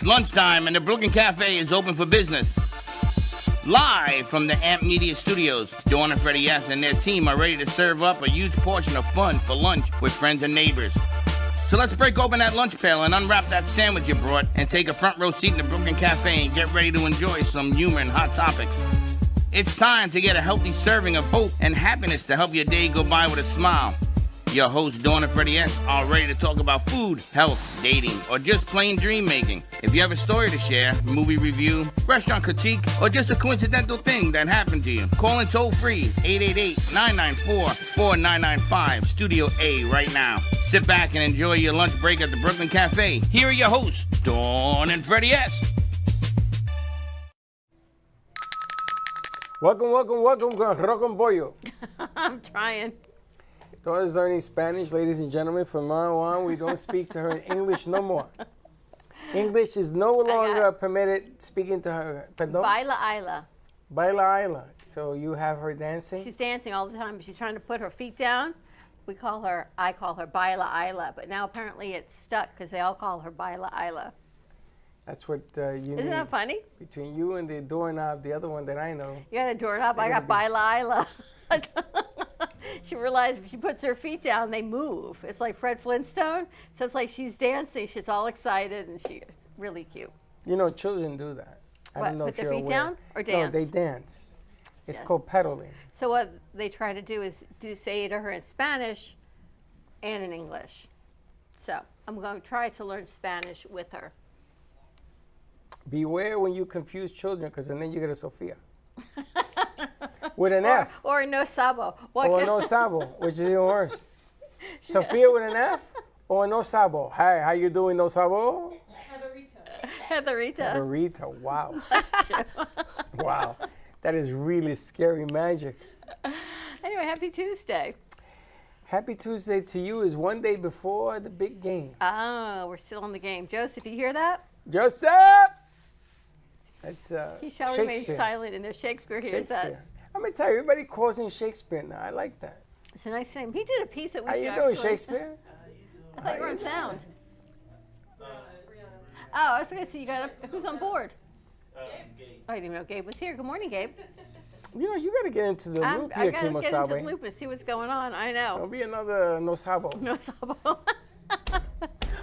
It's lunchtime and the Brooklyn Cafe is open for business. Live from the Amp Media Studios, Dawn and Freddie S. and their team are ready to serve up a huge portion of fun for lunch with friends and neighbors. So let's break open that lunch pail and unwrap that sandwich you brought and take a front row seat in the Brooklyn Cafe and get ready to enjoy some humor and hot topics. It's time to get a healthy serving of hope and happiness to help your day go by with a smile. Your hosts, Dawn and Freddie S., are ready to talk about food, health, dating, or just plain dream making. If you have a story to share, movie review, restaurant critique, or just a coincidental thing that happened to you, call in toll free 888-994-4995, Studio A right now. Sit back and enjoy your lunch break at the Brooklyn Cafe. Here are your hosts, Dawn and Freddie S. Welcome con Rock Pollo. I'm trying. Dawn is learning Spanish, ladies and gentlemen. From now on, we don't speak to her in English no more. English is no longer permitted speaking to her. Perdón? Baila Isla. Baila Isla. So you have her dancing? She's dancing all the time, but she's trying to put her feet down. I call her Baila Isla, but now apparently it's stuck because they all call her Baila Isla. That's what you need. Isn't that funny? Between you and the doorknob, the other one that I know. You got a doorknob, I got Baila Isla. She realized if she puts her feet down, they move. It's like Fred Flintstone. So it's like she's dancing. She's all excited, and she's really cute. You know, children do that. I don't know put if their you're feet aware. down or dance? No, they dance. It's Yes. called pedaling. So what they try to do is say to her in Spanish and in English. So I'm going to try to learn Spanish with her. Beware when you confuse children, because then you get a Sophia. With an F. Or no sabo. Or no sabo, which is even worse. Sophia with an F or no sabo. Hi, how you doing, no sabo? Heatherita. Heatherita, wow. Wow. That is really scary magic. Anyway, happy Tuesday. Happy Tuesday to you is one day before the big game. Oh, we're still in the game. Joseph, you hear that? Joseph! That's He shall remain Shakespeare. silent, and there's Shakespeare hears that. Shakespeare. I'm going to tell you, everybody calls him Shakespeare now. I like that. It's a nice name. He did a piece that we How should you doing, actually- Shakespeare? I thought you were on sound. Oh, I was going to see you got who's on board? Gabe. I didn't even know Gabe was here. Good morning, Gabe. You know, you got to get into the loop I here, got to Kimo get into the Sabe. loop and see what's going on. I know. Don't be another no sabo. No sabo.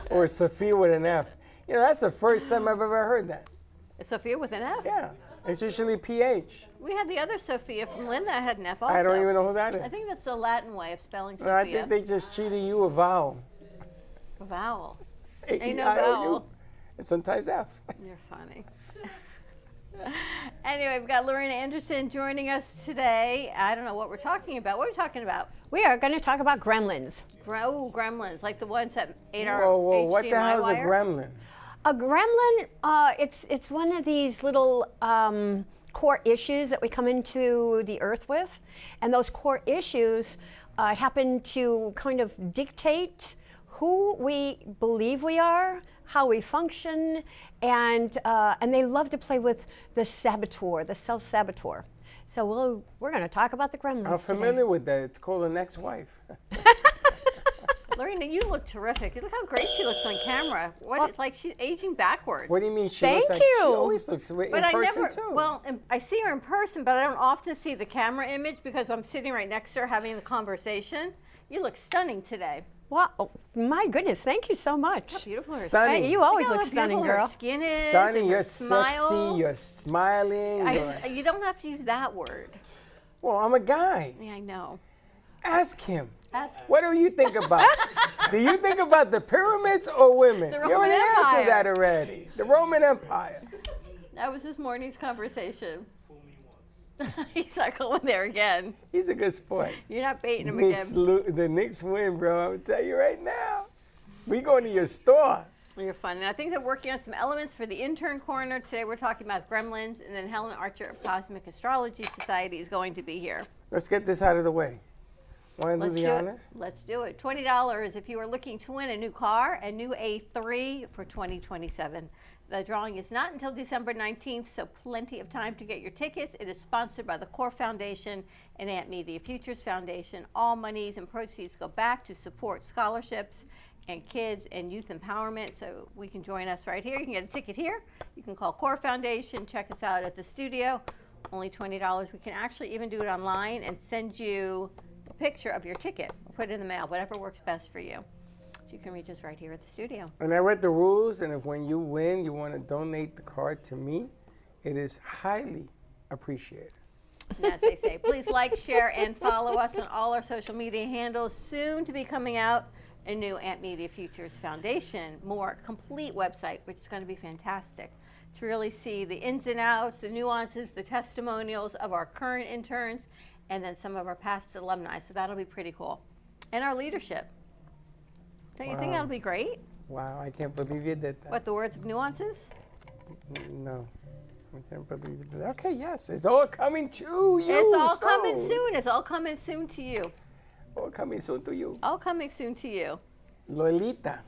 Or Sophia with an F. You know, that's the first time I've ever heard that. Sophia with an F? Yeah. It's usually PH. We had the other Sophia from Linda that had an F also. I don't even know who that is. I think that's the Latin way of spelling No, Sophia. I think they just cheated you a vowel. Vowel. Ain't no vowel. And sometimes F. You're funny. Anyway, we've got Laurina Anderson joining us today. I don't know what we're talking about. What are we talking about? We are going to talk about gremlins. Gremlins, like the ones that ate our Whoa, HDMI what the hell is a wire? gremlin? A gremlin, it's one of these little core issues that we come into the earth with. And those core issues happen to kind of dictate who we believe we are, how we function, and they love to play with the saboteur, the self-saboteur. So we're going to talk about the gremlins I'm familiar today. with that. It's called an ex-wife. Lorena, you look terrific. Look how great she looks on camera. It's like she's aging backwards. What do you mean she Thank looks like? you. She always looks in But person too. Well, I see her in person, but I don't often see the camera image because I'm sitting right next to her having the conversation. You look stunning today. Wow, my goodness, thank you so much. How beautiful her Stunning. Hey, you always Look look how stunning, beautiful girl. her skin is. Stunning, and you're her smile. sexy, you're smiling. You don't have to use that word. Well, I'm a guy. Yeah, I know. Ask him. Ask- What do you think about? Do you think about the pyramids or women? The You Roman already Empire. answered that already. The Roman Empire. That was this morning's conversation. He's not going there again. He's a good sport. You're not baiting him Knicks again. the Knicks win, bro. I'm gonna tell you right now. We going to your store. You're fun. And I think they're working on some elements for the Intern Corner. Today we're talking about gremlins, and then Helen Archer of Cosmic Astrology Society is going to be here. Let's get this out of the way. Want to do the honors? Let's do it. $20 if you are looking to win a new car, a new A3 for 2027. The drawing is not until December 19th, so plenty of time to get your tickets. It is sponsored by the Core Foundation and Amp Media Futures Foundation. All monies and proceeds go back to support scholarships and kids and youth empowerment, so we can join us right here. You can get a ticket here. You can call Core Foundation, check us out at the studio. Only $20. We can actually even do it online and send you a picture of your ticket. We'll put it in the mail, whatever works best for you. So you can reach us right here at the studio. And I read the rules, and if when you win, you want to donate the card to me, it is highly appreciated. And as they say, please like, share, and follow us on all our social media handles. Soon to be coming out a new Amp Media Futures Foundation, more complete website, which is going to be fantastic to really see the ins and outs, the nuances, the testimonials of our current interns, and then some of our past alumni. So that'll be pretty cool. And our leadership. Don't you think that'll be great? Wow, I can't believe you did that. What, the words of nuances? No, I can't believe you did that. Okay, yes, it's all coming to you. It's all coming soon. It's all coming soon to you. All coming soon to you. All coming soon to you. Lolita.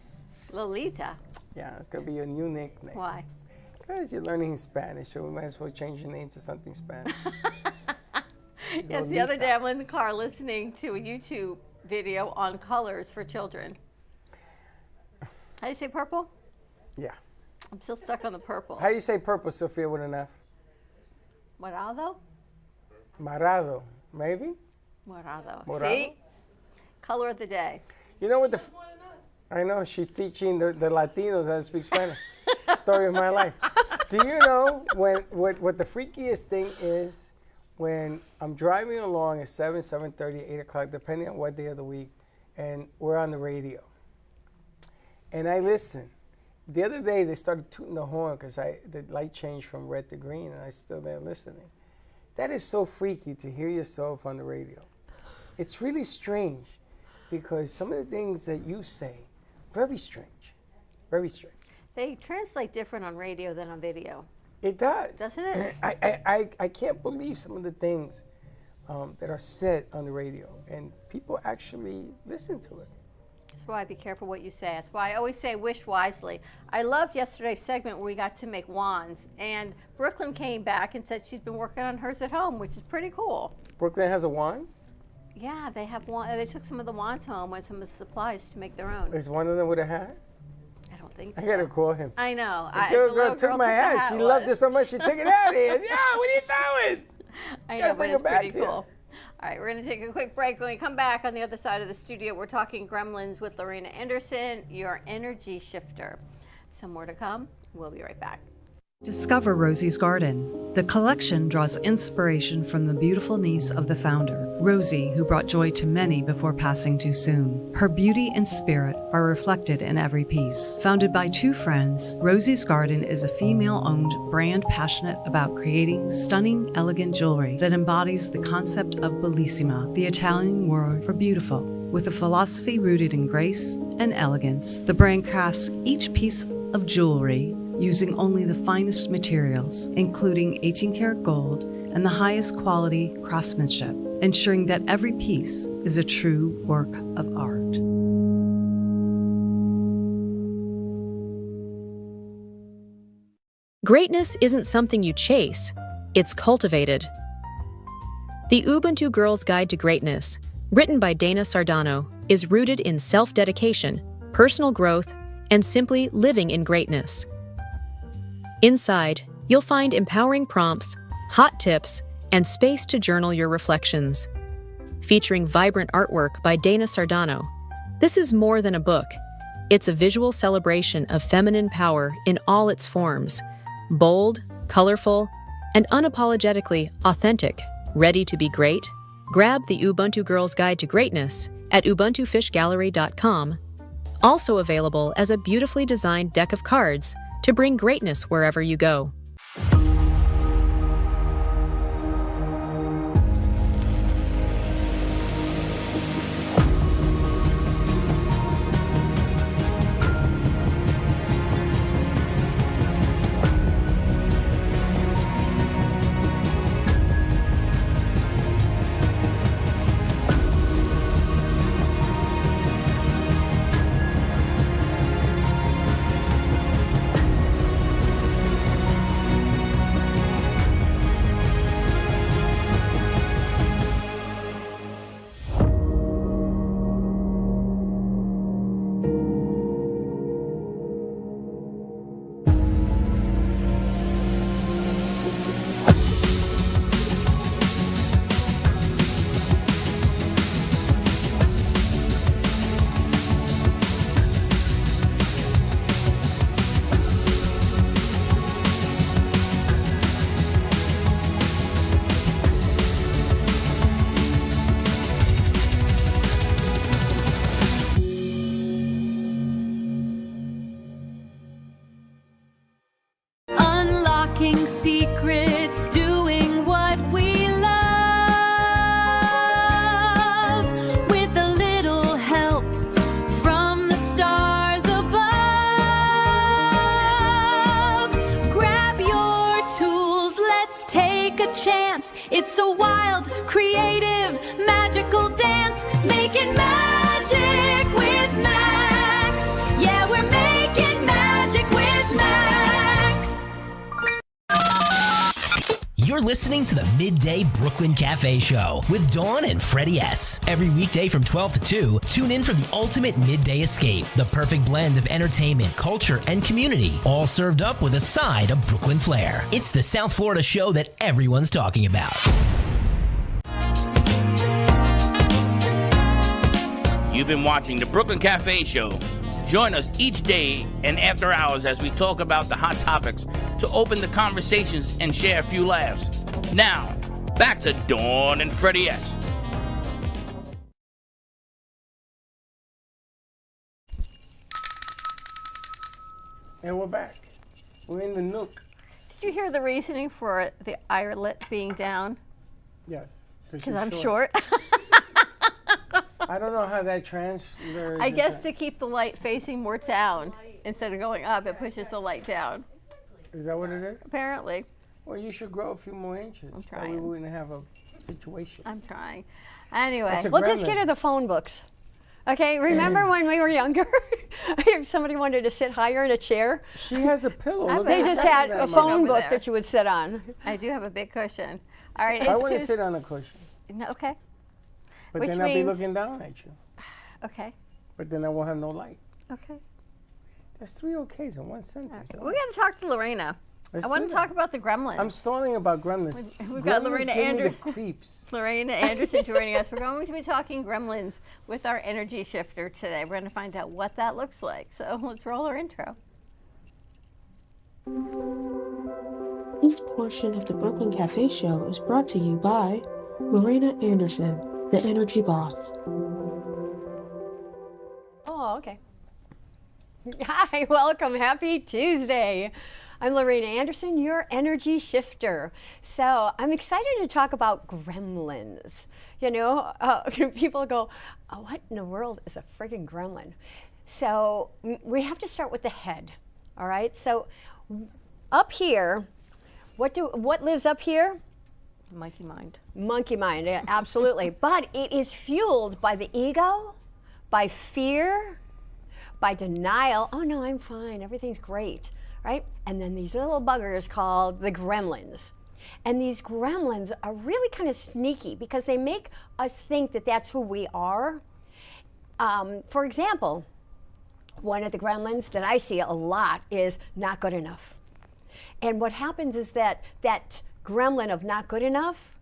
Lolita. Yeah, it's going to be your new nickname. Why? Because you're learning Spanish, so we might as well change your name to something Spanish. Yes, the other day I'm in the car listening to a YouTube video on colors for children. How do you say purple? Yeah. I'm still stuck on the purple. How do you say purple, Sophia, with an F? Morado? Marado, maybe? Morado. Morado? See? Color of the day. You know what I know, she's teaching the Latinos how to speak Spanish. Story of my life. Do you know what the freakiest thing is when I'm driving along at 7, 7:30, 8 o'clock, depending on what day of the week, and we're on the radio. And I listen. The other day, they started tooting the horn because the light changed from red to green, and I still there listening. That is so freaky to hear yourself on the radio. It's really strange because some of the things that you say, very strange, very strange. They translate different on radio than on video. It does. Doesn't it? I can't believe some of the things that are said on the radio, and people actually listen to it. That's why be careful what you say. That's why I always say wish wisely. I loved yesterday's segment where we got to make wands, and Brooklyn came back and said she's been working on hers at home, which is pretty cool. Brooklyn has a wand? Yeah, they have one. They took some of the wands home and some of the supplies to make their own. Is one of them with a hat? I don't think so. I gotta call him. I know. The girl took my hat. She loved it so much she took it out of here. Yeah, what are you doing? I know, but it's pretty cool. All right, we're going to take a quick break. When we come back on the other side of the studio, we're talking Gremlins with Laurina Anderson, your energy shifter. Some more to come. We'll be right back. Discover Rosie's Garden. The collection draws inspiration from the beautiful niece of the founder, Rosie, who brought joy to many before passing too soon. Her beauty and spirit are reflected in every piece. Founded by two friends, Rosie's Garden is a female-owned brand passionate about creating stunning, elegant jewelry that embodies the concept of bellissima, the Italian word for beautiful. With a philosophy rooted in grace and elegance, the brand crafts each piece of jewelry using only the finest materials, including 18-karat gold and the highest quality craftsmanship, ensuring that every piece is a true work of art. Greatness isn't something you chase, it's cultivated. The Ubuntu Girls Guide to Greatness, written by Dana Sardano, is rooted in self-dedication, personal growth, and simply living in greatness. Inside, you'll find empowering prompts, hot tips, and space to journal your reflections. Featuring vibrant artwork by Dana Sardano, this is more than a book. It's a visual celebration of feminine power in all its forms. Bold, colorful, and unapologetically authentic. Ready to be great? Grab the Ubuntu Girls Guide to Greatness at ubuntufishgallery.com. Also available as a beautifully designed deck of cards to bring greatness wherever you go. It's a wild, creative, magical dance, making magic with Max. Yeah, we're making magic with Max. You're listening to the Midday Brooklyn Cafe Show with Dawn and Freddie S. Every weekday from 12 to 2, tune in for the ultimate midday escape. The perfect blend of entertainment, culture, and community, all served up with a side of Brooklyn flair. It's the South Florida show that everyone's talking about. You've been watching the Brooklyn Cafe Show. Join us each day and after hours as we talk about the hot topics to open the conversations and share a few laughs. Now, back to Dawn and Freddie S. And we're back. We're in the nook. Did you hear the reasoning for the eyelet being down? Yes. Because I'm short. I don't know how that transfers. I guess to keep the light facing more down instead of going up, it pushes the light down. Is that what it is? Apparently. Well, you should grow a few more inches. I'm So trying. we wouldn't have a situation. I'm trying. Anyway. That's a We'll just gremlin. get her the phone books. Okay, remember when we were younger? If somebody wanted to sit higher in a chair, She has a pillow. Look they at the just size had of a that phone mother. book there. that you would sit on. I do have a big cushion. All right. I it's want to just- sit on a cushion, No, okay. but Which then I'll be means- looking down at you. Okay. But then I won't have no light. Okay. There's 3 okays in one sentence. We got to talk to Lorena. Let's I want do to that. talk about the gremlins. I'm stalling about gremlins. We've got Gremlins Laurina give me the Andrew- creeps. Lorena Anderson joining us. We're going to be talking gremlins with our energy shifter today. We're going to find out what that looks like. So let's roll our intro. This portion of the Brooklyn Cafe Show is brought to you by Laurina Anderson, the Energy Boss. Oh, okay. Hi, welcome. Happy Tuesday. I'm Laurina Anderson, your energy shifter. So I'm excited to talk about gremlins. You know, people go, oh, what in the world is a friggin' gremlin? So we have to start with the head, all right? So up here, what lives up here? Monkey mind. Monkey mind, yeah, absolutely. But it is fueled by the ego, by fear, by denial. Oh no, I'm fine, everything's great, right? And then these little buggers called the gremlins. And these gremlins are really kind of sneaky because they make us think that that's who we are. For example, one of the gremlins that I see a lot is not good enough. And what happens is that gremlin of not good enough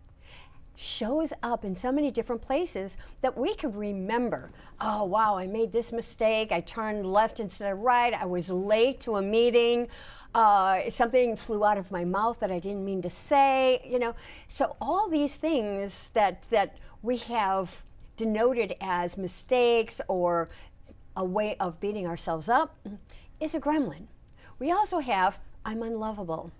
shows up in so many different places that we can remember. Oh, wow, I made this mistake. I turned left instead of right. I was late to a meeting. Something flew out of my mouth that I didn't mean to say, you know. So all these things that we have denoted as mistakes or a way of beating ourselves up is a gremlin. We also have I'm unlovable.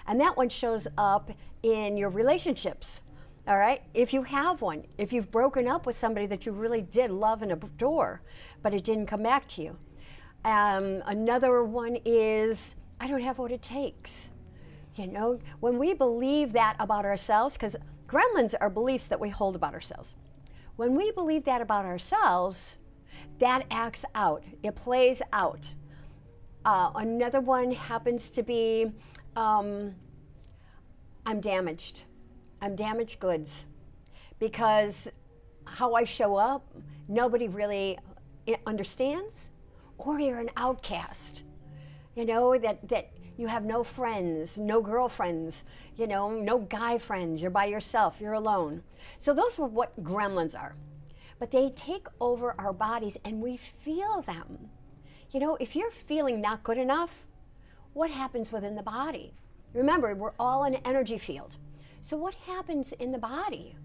And that one shows up in your relationships. All right, if you have one, if you've broken up with somebody that you really did love and adore, but it didn't come back to you. Another one is, I don't have what it takes. You know, when we believe that about ourselves, because gremlins are beliefs that we hold about ourselves. When we believe that about ourselves, that acts out, it plays out. Another one happens to be, I'm damaged. I'm damaged goods because how I show up, nobody really understands, or you're an outcast. You know, that you have no friends, no girlfriends, you know, no guy friends, you're by yourself, you're alone. So those are what gremlins are. But they take over our bodies and we feel them. You know, if you're feeling not good enough, what happens within the body? Remember, we're all an energy field. So what happens in the body?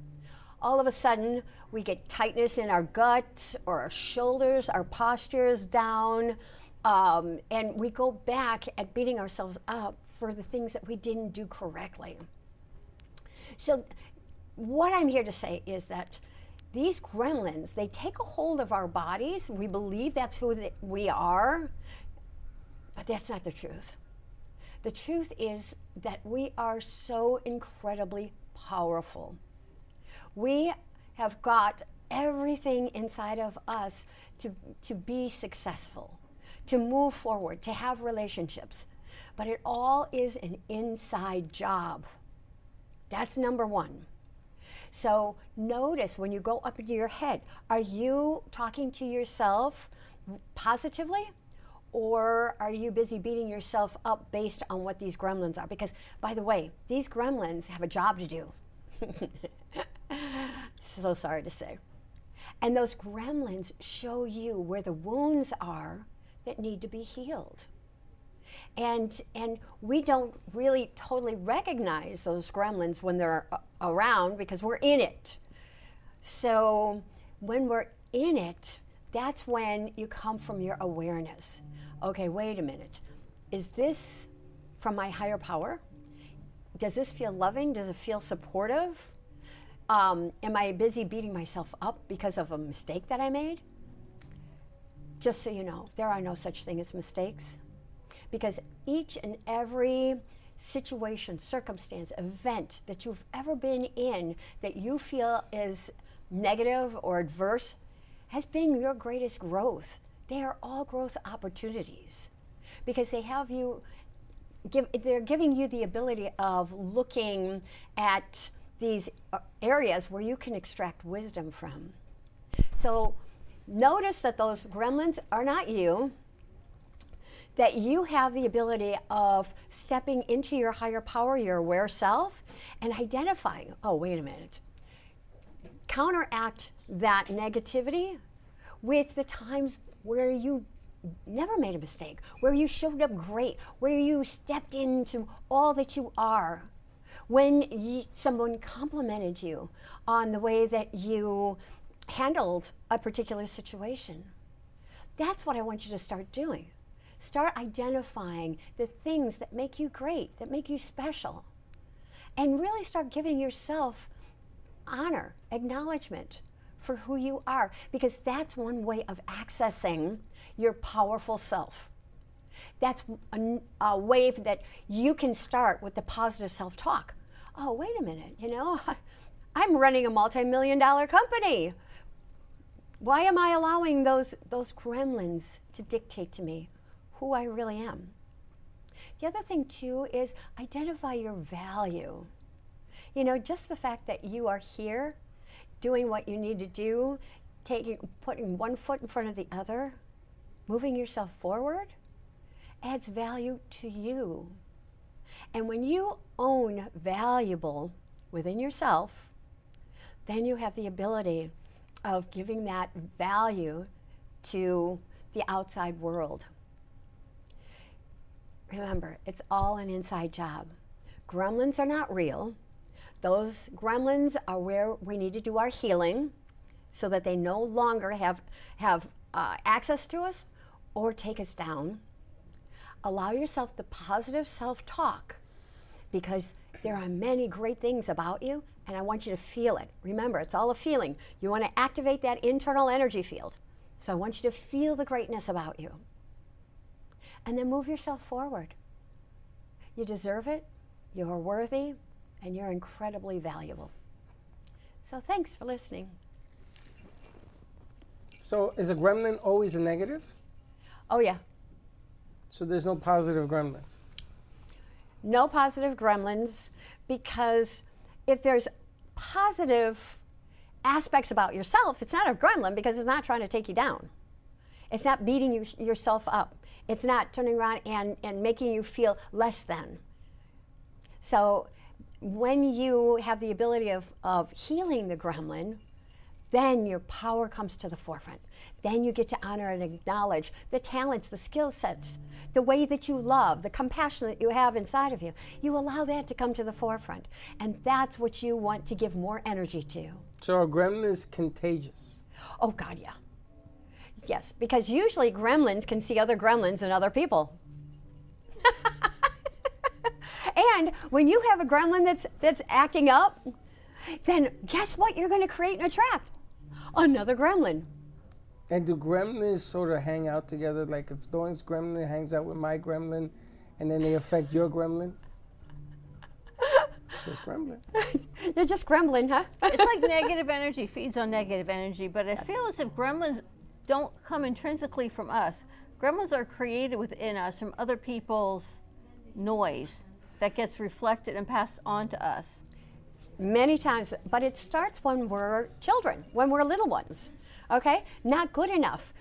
All of a sudden, we get tightness in our gut or our shoulders, our posture's down, and we go back at beating ourselves up for the things that we didn't do correctly. So what I'm here to say is that these gremlins, they take a hold of our bodies. We believe that's who we are, but that's not the truth. The truth is that we are so incredibly powerful. We have got everything inside of us to be successful, to move forward, to have relationships. But it all is an inside job. That's number one. So notice when you go up into your head, are you talking to yourself positively? Or are you busy beating yourself up based on what these gremlins are? Because, by the way, these gremlins have a job to do. So sorry to say. And those gremlins show you where the wounds are that need to be healed. And we don't really totally recognize those gremlins when they're around because we're in it. So when we're in it, that's when you come from your awareness. Okay, wait a minute. Is this from my higher power? Does this feel loving? Does it feel supportive? Am I busy beating myself up because of a mistake that I made? Just so you know, there are no such thing as mistakes. Because each and every situation, circumstance, event that you've ever been in that you feel is negative or adverse has been your greatest growth. They are all growth opportunities because they have you, they're giving you the ability of looking at these areas where you can extract wisdom from. So notice that those gremlins are not you, that you have the ability of stepping into your higher power, your aware self, and identifying, oh, wait a minute. Counteract that negativity with the times where you never made a mistake, where you showed up great, where you stepped into all that you are. When someone complimented you on the way that you handled a particular situation. That's what I want you to start doing. Start identifying the things that make you great, that make you special, and really start giving yourself honor, acknowledgement for who you are, because that's one way of accessing your powerful self. That's a way that you can start with the positive self-talk. Oh, wait a minute, you know, I'm running a multi-million-dollar company. Why am I allowing those gremlins to dictate to me who I really am? The other thing too is identify your value. You know, just the fact that you are here doing what you need to do, putting one foot in front of the other, moving yourself forward, adds value to you. And when you own valuable within yourself, then you have the ability of giving that value to the outside world. Remember, it's all an inside job. Gremlins are not real. Those gremlins are where we need to do our healing so that they no longer have access to us or take us down. Allow yourself the positive self-talk because there are many great things about you and I want you to feel it. Remember, it's all a feeling. You want to activate that internal energy field. So I want you to feel the greatness about you. And then move yourself forward. You deserve it, you're worthy, and you're incredibly valuable. So thanks for listening. So is a gremlin always a negative? Oh yeah. So there's no positive gremlins? No positive gremlins, because if there's positive aspects about yourself, it's not a gremlin because it's not trying to take you down. It's not beating yourself up. It's not turning around and making you feel less than. So when you have the ability of healing the gremlin, then your power comes to the forefront. Then you get to honor and acknowledge the talents, the skill sets, the way that you love, the compassion that you have inside of you. You allow that to come to the forefront. And that's what you want to give more energy to. So a gremlin is contagious? Oh God, yeah. Yes, because usually gremlins can see other gremlins and other people. And when you have a gremlin that's acting up, then guess what you're going to create and attract? Another gremlin. And do gremlins sort of hang out together? Like if Dawn's gremlin hangs out with my gremlin and then they affect your gremlin? Just grumbling. You're just grumbling, huh? It's like negative energy feeds on negative energy, but I feel as if gremlins don't come intrinsically from us. Gremlins are created within us from other people's noise that gets reflected and passed on to us. Many times, but it starts when we're children, when we're little ones. Okay, not good enough.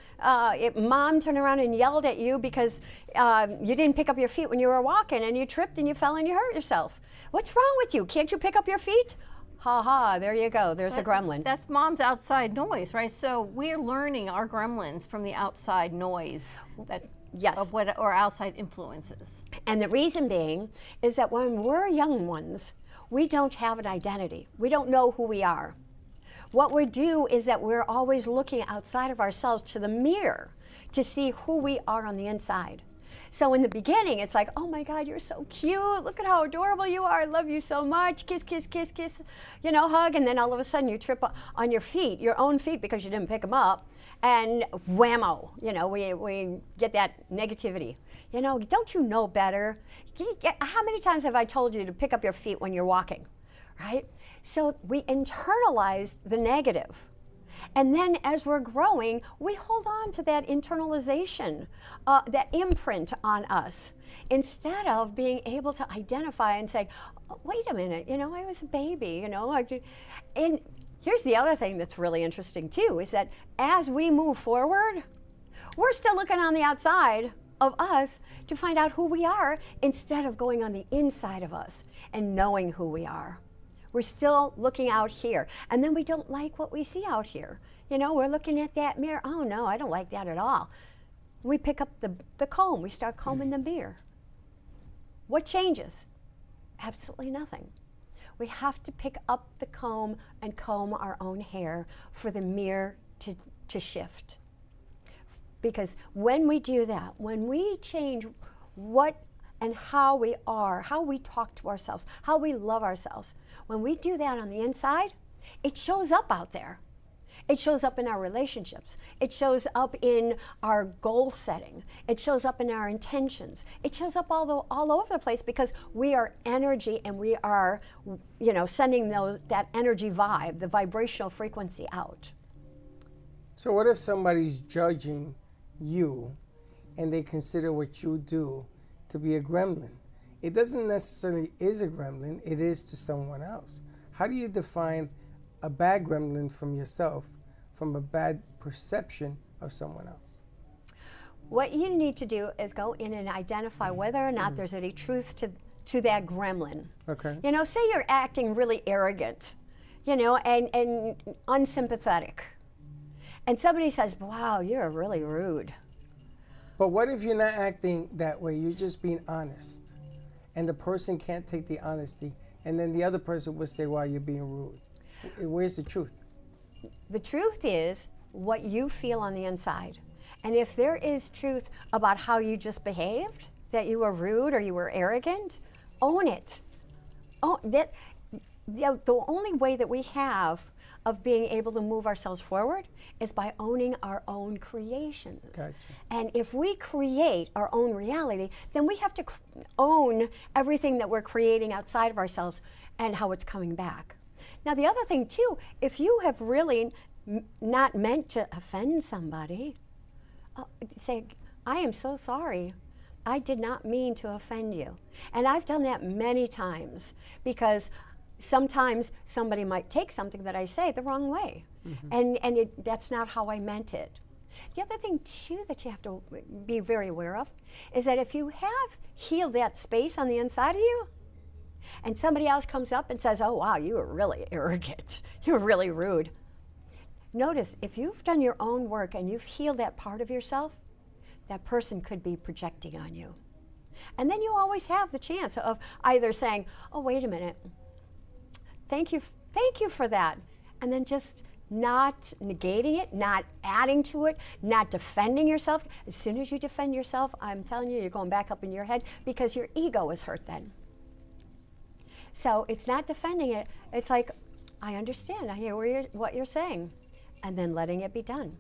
Mom turned around and yelled at you because you didn't pick up your feet when you were walking, and you tripped and you fell and you hurt yourself. What's wrong with you? Can't you pick up your feet? Ha ha, there you go. There's a gremlin. That's mom's outside noise, right? So we're learning our gremlins from the outside noise of what or outside influences. And the reason being is that when we're young ones, we don't have an identity. We don't know who we are. What we do is that we're always looking outside of ourselves to the mirror to see who we are on the inside. So in the beginning, it's like, oh my God, you're so cute. Look at how adorable you are. I love you so much. Kiss, kiss, kiss, kiss, hug. And then all of a sudden you trip on your feet, your own feet, because you didn't pick them up. And whammo, we get that negativity. Don't you know better? How many times have I told you to pick up your feet when you're walking, right? So we internalize the negative. And then as we're growing, we hold on to that internalization, that imprint on us, instead of being able to identify and say, oh, wait a minute, I was a baby, And here's the other thing that's really interesting too, is that as we move forward, we're still looking on the outside of us to find out who we are instead of going on the inside of us and knowing who we are. We're still looking out here, and then we don't like what we see out here. We're looking at that mirror. Oh no, I don't like that at all. We pick up the comb. We start combing the mirror. What changes? Absolutely nothing. We have to pick up the comb and comb our own hair for the mirror to shift. Because when we do that, when we change what and how we are, how we talk to ourselves, how we love ourselves, when we do that on the inside, it shows up out there. It shows up in our relationships. It shows up in our goal setting. It shows up in our intentions. It shows up all over the place because we are energy, and we are, sending that energy vibe, the vibrational frequency out. So what if somebody's judging you and they consider what you do to be a gremlin? It doesn't necessarily is a gremlin, it is to someone else. How do you define a bad gremlin from yourself, from a bad perception of someone else? What you need to do is go in and identify whether or not there's any truth to that gremlin. Okay. Say you're acting really arrogant, and unsympathetic. And somebody says, wow, you're really rude. But what if you're not acting that way? You're just being honest. And the person can't take the honesty. And then the other person would say, wow, you're being rude. Where's the truth? The truth is what you feel on the inside. And if there is truth about how you just behaved, that you were rude or you were arrogant, own it. The only way that we have of being able to move ourselves forward is by owning our own creations. Gotcha. And if we create our own reality, then we have to own everything that we're creating outside of ourselves and how it's coming back. Now the other thing too, if you have really not meant to offend somebody, say, I am so sorry. I did not mean to offend you. And I've done that many times because sometimes somebody might take something that I say the wrong way. Mm-hmm. And that's not how I meant it. The other thing too that you have to be very aware of is that if you have healed that space on the inside of you, and somebody else comes up and says, oh wow, you were really arrogant, you were really rude. Notice, if you've done your own work and you've healed that part of yourself, that person could be projecting on you. And then you always have the chance of either saying, oh, wait a minute, thank you for that. And then just not negating it, not adding to it, not defending yourself. As soon as you defend yourself, I'm telling you, you're going back up in your head because your ego is hurt then. So it's not defending it. It's like, I understand, I hear what you're saying. And then letting it be done.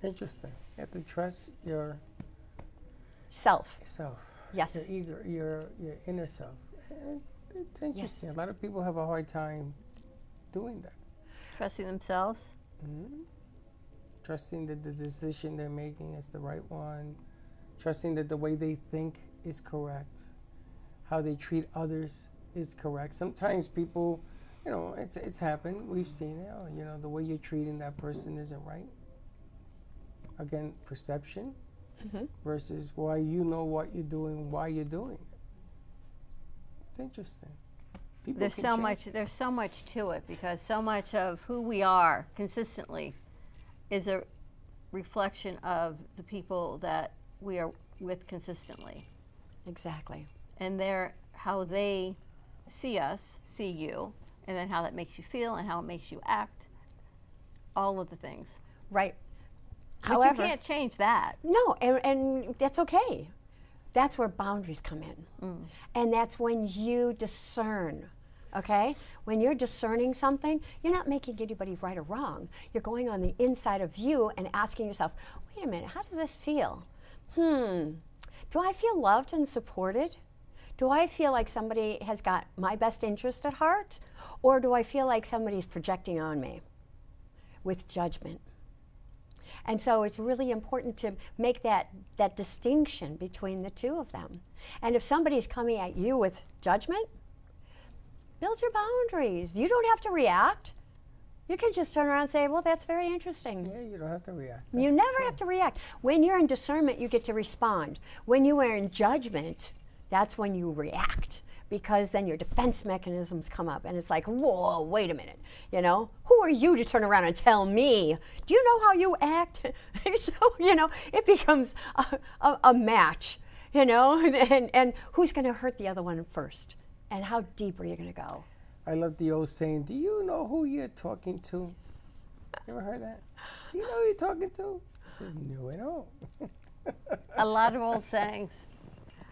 Interesting. You have to trust your self. Self. Yes. Your inner self. It's interesting. A lot of people have a hard time doing that. Trusting themselves. Trusting that the decision they're making is the right one. Trusting that the way they think is correct. How they treat others is correct. Sometimes people, you know, it's happened. We've seen it. Oh, you know, the way you're treating that person isn't right. Again, perception versus why you know what you're doing, why you're doing it. It's interesting. People There's can so change. much. There's so much to it because so much of who we are consistently is a reflection of the people that we are with consistently, Exactly. and how they see us, see you, and then how that makes you feel and how it makes you act. All of the things. Right. But However, you can't change that. no, and that's okay. That's where boundaries come in. And that's when you discern, okay? When you're discerning something, you're not making anybody right or wrong. You're going on the inside of you and asking yourself, wait a minute, how does this feel? Do I feel loved and supported? Do I feel like somebody has got my best interest at heart? Or do I feel like somebody's projecting on me with judgment? And so it's really important to make that distinction between the two of them. And if somebody's coming at you with judgment, build your boundaries. You don't have to react. You can just turn around and say, well, that's very interesting. Yeah, you don't have to react. You never have to react. When you're in discernment, you get to respond. When you are in judgment, that's when you react, because then your defense mechanisms come up and it's like, whoa, wait a minute, you know, who are you to turn around and tell me, do you know how you act? So, you know, it becomes a match, you know, and who's going to hurt the other one first, and how deep are you going to go? I love the old saying, do you know who you're talking to? You ever heard that? Do you know who you're talking to? It says, no, I don't. A lot of old sayings.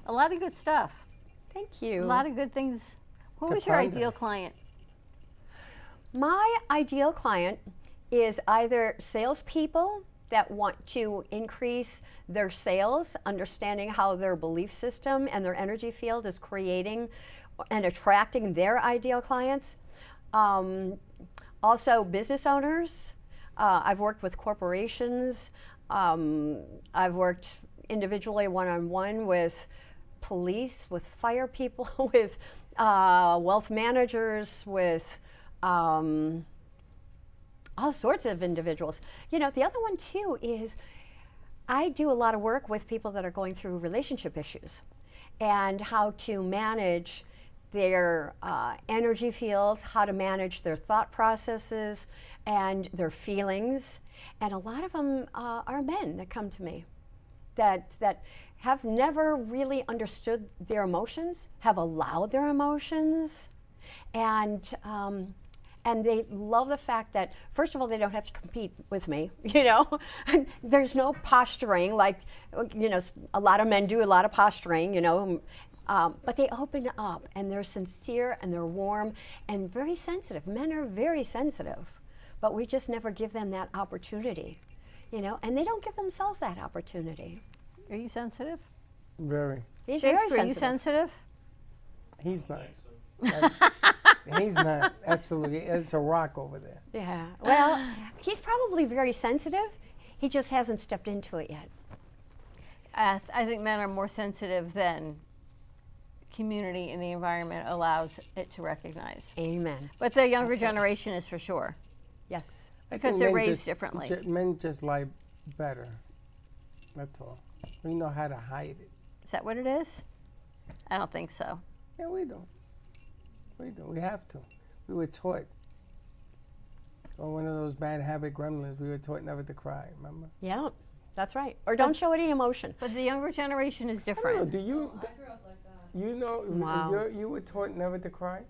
A lot of good stuff. Thank you. A lot of good things. Who To was your ponder. ideal client? My ideal client is either salespeople that want to increase their sales, understanding how their belief system and their energy field is creating and attracting their ideal clients. Also business owners. I've worked with corporations. I've worked individually one-on-one with police, with fire people, with wealth managers, with all sorts of individuals. You know, the other one too is I do a lot of work with people that are going through relationship issues and how to manage their energy fields, how to manage their thought processes and their feelings. And a lot of them are men that come to me that have never really understood their emotions, have allowed their emotions, and they love the fact that, first of all, they don't have to compete with me, you know. There's no posturing like, you know, a lot of men do a lot of posturing, you know, but they open up and they're sincere and they're warm and very sensitive. Men are very sensitive, but we just never give them that opportunity, you know, and they don't give themselves that opportunity. Are you sensitive? Very. He's very Shakespeare, are you sensitive. sensitive? He's not. He's not. Absolutely. It's a rock over there. Yeah. Well, he's probably very sensitive. He just hasn't stepped into it yet. I think men are more sensitive than community and the environment allows it to recognize. Amen. But the younger generation is for sure. Yes. I Because think they're men raised just- differently. Men just lie better. That's all. We know how to hide it. Is that what it is? I don't think so. Yeah, we do. We do. We have to. We were taught. Or one of those bad habit gremlins, we were taught never to cry, remember? Yeah, that's right. Or don't show any emotion. But the younger generation is I don't know, different. do you, you know, Wow. you were taught never to cry?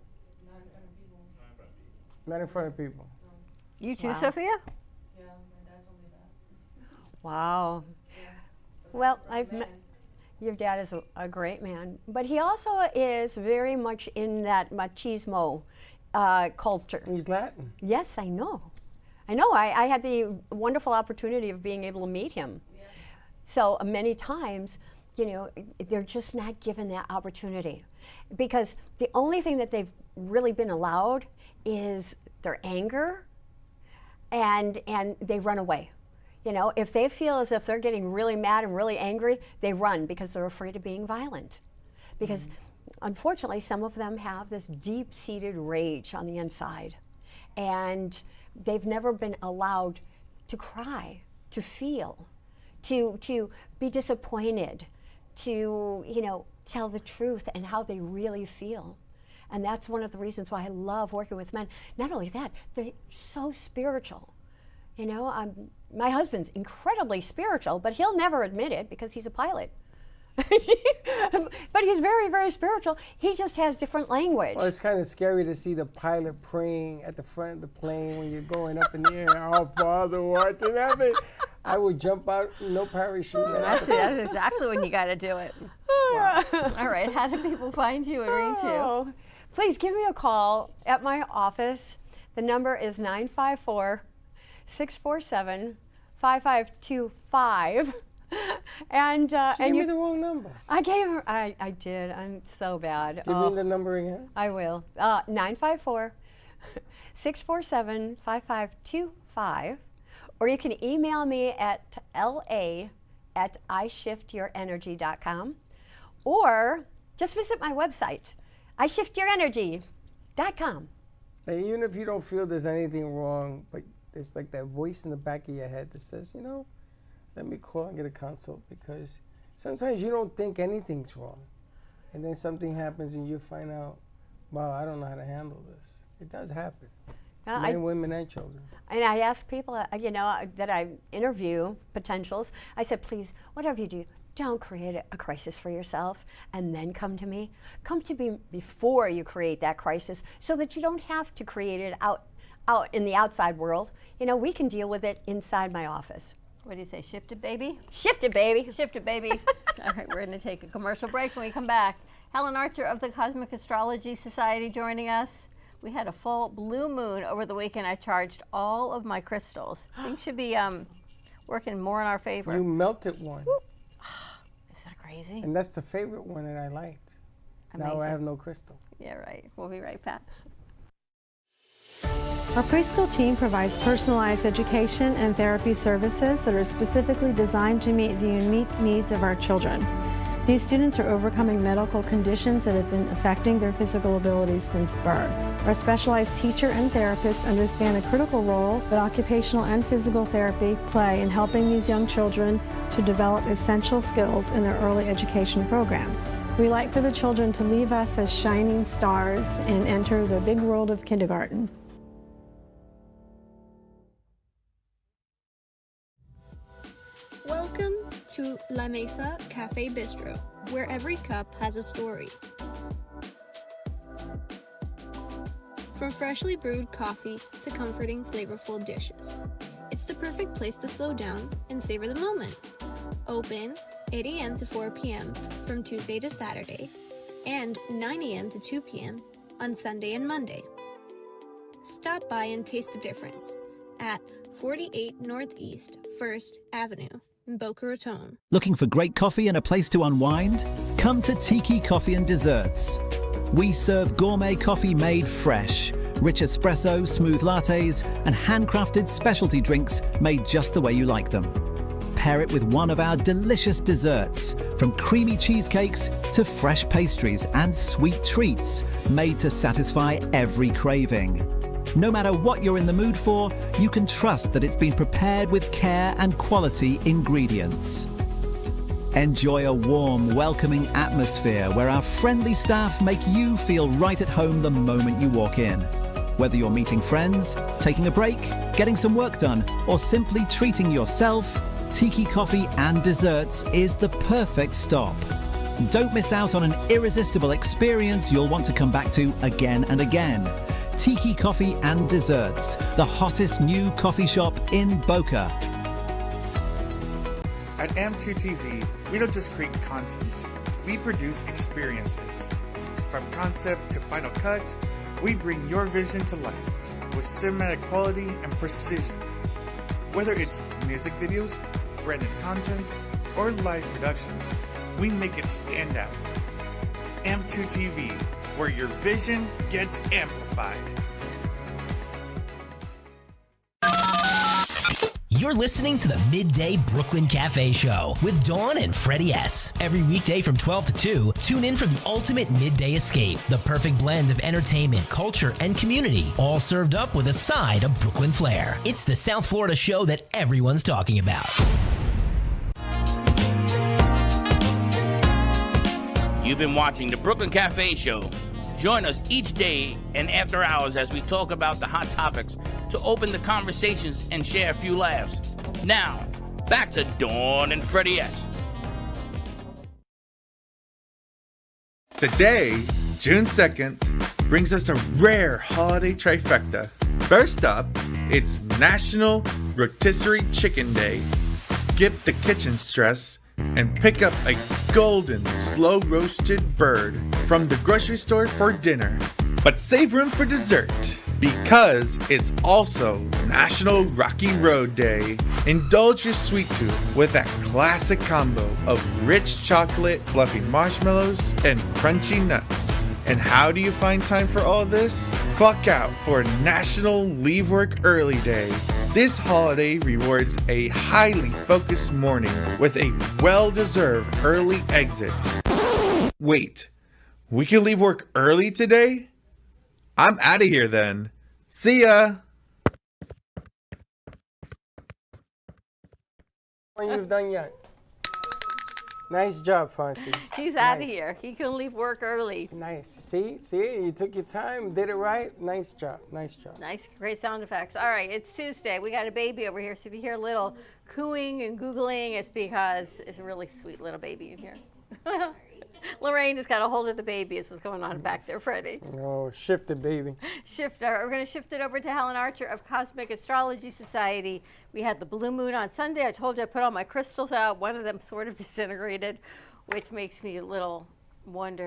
Not in front of people. You too, Wow. Sophia? Wow. Well, I've met, your dad is a great man, but he also is very much in that machismo culture. He's Latin. Yes, I know. I had the wonderful opportunity of being able to meet him. So many times they're just not given that opportunity, because the only thing that they've really been allowed is their anger, and they run away. If they feel as if they're getting really mad and really angry, they run because they're afraid of being violent. Because unfortunately, some of them have this deep-seated rage on the inside, and they've never been allowed to cry, to feel, to be disappointed, to tell the truth and how they really feel. And that's one of the reasons why I love working with men. Not only that, they're so spiritual. My husband's incredibly spiritual, but he'll never admit it because he's a pilot. But he's very, very spiritual. He just has different language. Well, it's kind of scary to see the pilot praying at the front of the plane when you're going up in the air. Our Father who art in heaven. I would jump out, no parachute. That's exactly when you got to do it. Wow. All right, how do people find you and reach you? Please give me a call at my office. The number is 954-647-5525. And she gave me the wrong number. I gave her. I did. I'm so bad. Give me the number again. I will. 954-647-5525, or you can email me at la@ishiftyourenergy.com, or just visit my website, ishiftyourenergy.com. And even if you don't feel there's anything wrong, but there's like that voice in the back of your head that says, let me call and get a consult, because sometimes you don't think anything's wrong. And then something happens and you find out, wow, I don't know how to handle this. It does happen. Men, women, and children. And I ask people, that I interview potentials, I said, please, whatever you do, don't create a crisis for yourself and then come to me. Come to me before you create that crisis so that you don't have to create it out in the outside world. We can deal with it inside my office. What do you say, shift it, baby? Shift it, baby. Shift it, baby. All right, we're going to take a commercial break. When we come back, Helen Archer of the Cosmic Astrology Society joining us. We had a full blue moon over the weekend. I charged all of my crystals. Things should be working more in our favor. You melted one. Is that crazy? And that's the favorite one that I liked. Amazing. Now I have no crystal. Yeah, right. We'll be right back. Our preschool team provides personalized education and therapy services that are specifically designed to meet the unique needs of our children. These students are overcoming medical conditions that have been affecting their physical abilities since birth. Our specialized teacher and therapists understand the critical role that occupational and physical therapy play in helping these young children to develop essential skills in their early education program. We like for the children to leave us as shining stars and enter the big world of kindergarten. Welcome to La Mesa Cafe Bistro, where every cup has a story. From freshly brewed coffee to comforting, flavorful dishes, it's the perfect place to slow down and savor the moment. Open 8 a.m. to 4 p.m. from Tuesday to Saturday, and 9 a.m. to 2 p.m. on Sunday and Monday. Stop by and taste the difference at 48 Northeast 1st Avenue in Boca Raton. Looking for great coffee and a place to unwind? Come to Tiki Coffee and Desserts. We serve gourmet coffee made fresh, rich espresso, smooth lattes, and handcrafted specialty drinks made just the way you like them. Pair it with one of our delicious desserts, from creamy cheesecakes to fresh pastries and sweet treats, made to satisfy every craving. No matter what you're in the mood for, you can trust that it's been prepared with care and quality ingredients. Enjoy a warm, welcoming atmosphere where our friendly staff make you feel right at home the moment you walk in. Whether you're meeting friends, taking a break, getting some work done, or simply treating yourself, Tiki Coffee and Desserts is the perfect stop. Don't miss out on an irresistible experience you'll want to come back to again and again. Tiki Coffee and Desserts, the hottest new coffee shop in Boca. At AM2TV, we don't just create content, we produce experiences. From concept to final cut, we bring your vision to life with cinematic quality and precision. Whether it's music videos, branded content, or live productions, we make it stand out. AMP2 TV, where your vision gets amplified. You're listening to the Midday Brooklyn Cafe Show with Dawn and Freddie S. Every weekday from 12 to 2, tune in for the ultimate midday escape. The perfect blend of entertainment, culture, and community, all served up with a side of Brooklyn flair. It's the South Florida show that everyone's talking about. You've been watching the Brooklyn Cafe Show. Join us each day and after hours as we talk about the hot topics to open the conversations and share a few laughs. Now, back to Dawn and Freddie S. Today, June 2nd, brings us a rare holiday trifecta. First up, it's National Rotisserie Chicken Day. Skip the kitchen stress and pick up a golden, slow-roasted bird from the grocery store for dinner. But save room for dessert, because it's also National Rocky Road Day. Indulge your sweet tooth with that classic combo of rich chocolate, fluffy marshmallows, and crunchy nuts. And how do you find time for all this? Clock out for National Leave Work Early Day. This holiday rewards a highly focused morning with a well-deserved early exit. Wait, we can leave work early today? I'm out of here then. See ya! When you've done yet. Nice job, Fonzie. He's out of here. He can leave work early. Nice. See, you took your time, did it right. Nice job. Nice, great sound effects. All right, it's Tuesday. We got a baby over here, so if you hear a little cooing and googling, it's because it's a really sweet little baby in here. Lorraine has got a hold of the baby. Is what's going on back there, Freddie. Oh, shift it, baby. We're going to shift it over to Helen Archer of Cosmic Astrology Society. We had the blue moon on Sunday. I told you I put all my crystals out. One of them sort of disintegrated, which makes me a little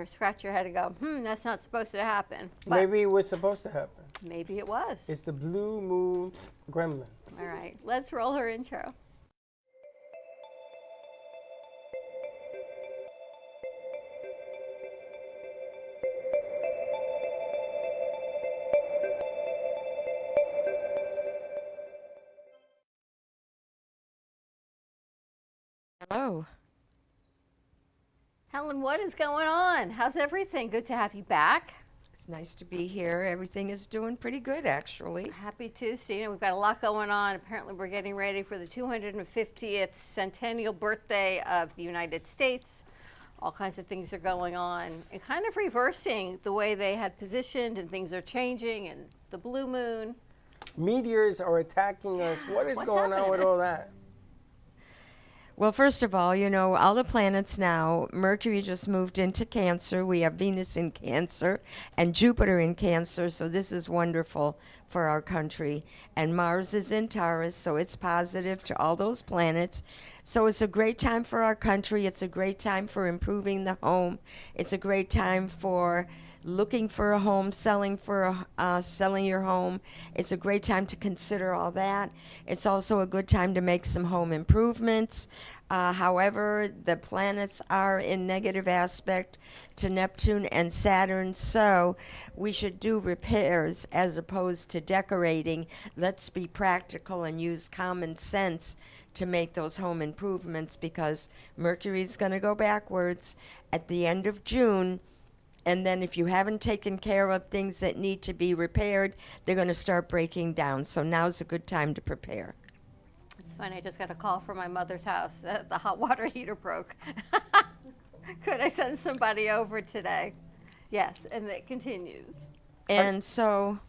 scratch your head and go, that's not supposed to happen. But maybe it was supposed to happen. Maybe it was. It's the blue moon gremlin. All right, let's roll her intro. Hello. Helen, what is going on? How's everything? Good to have you back. It's nice to be here. Everything is doing pretty good, actually. Happy Tuesday. We've got a lot going on. Apparently, we're getting ready for the 250th centennial birthday of the United States. All kinds of things are going on and kind of reversing the way they had positioned, and things are changing, and the blue moon. Meteors are attacking us. What's going on with all that? Well, first of all, all the planets now, Mercury just moved into Cancer. We have Venus in Cancer and Jupiter in Cancer, so this is wonderful for our country. And Mars is in Taurus, so it's positive to all those planets. So it's a great time for our country. It's a great time for improving the home. It's a great time for looking for a home, selling your home. It's a great time to consider all that. It's also a good time to make some home improvements. However, the planets are in negative aspect to Neptune and Saturn, so we should do repairs as opposed to decorating. Let's be practical and use common sense to make those home improvements, because Mercury's going to go backwards at the end of June. And then if you haven't taken care of things that need to be repaired, they're going to start breaking down. So now's a good time to prepare. It's funny, I just got a call from my mother's house. The hot water heater broke. Could I send somebody over today? Yes, and it continues. And so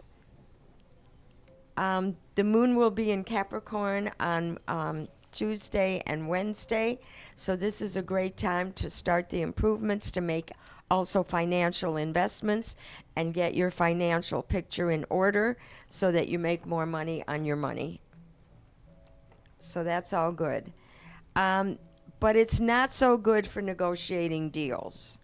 the moon will be in Capricorn on Tuesday and Wednesday. So this is a great time to start the improvements, to make also financial investments and get your financial picture in order so that you make more money on your money. So that's all good. But it's not so good for negotiating deals.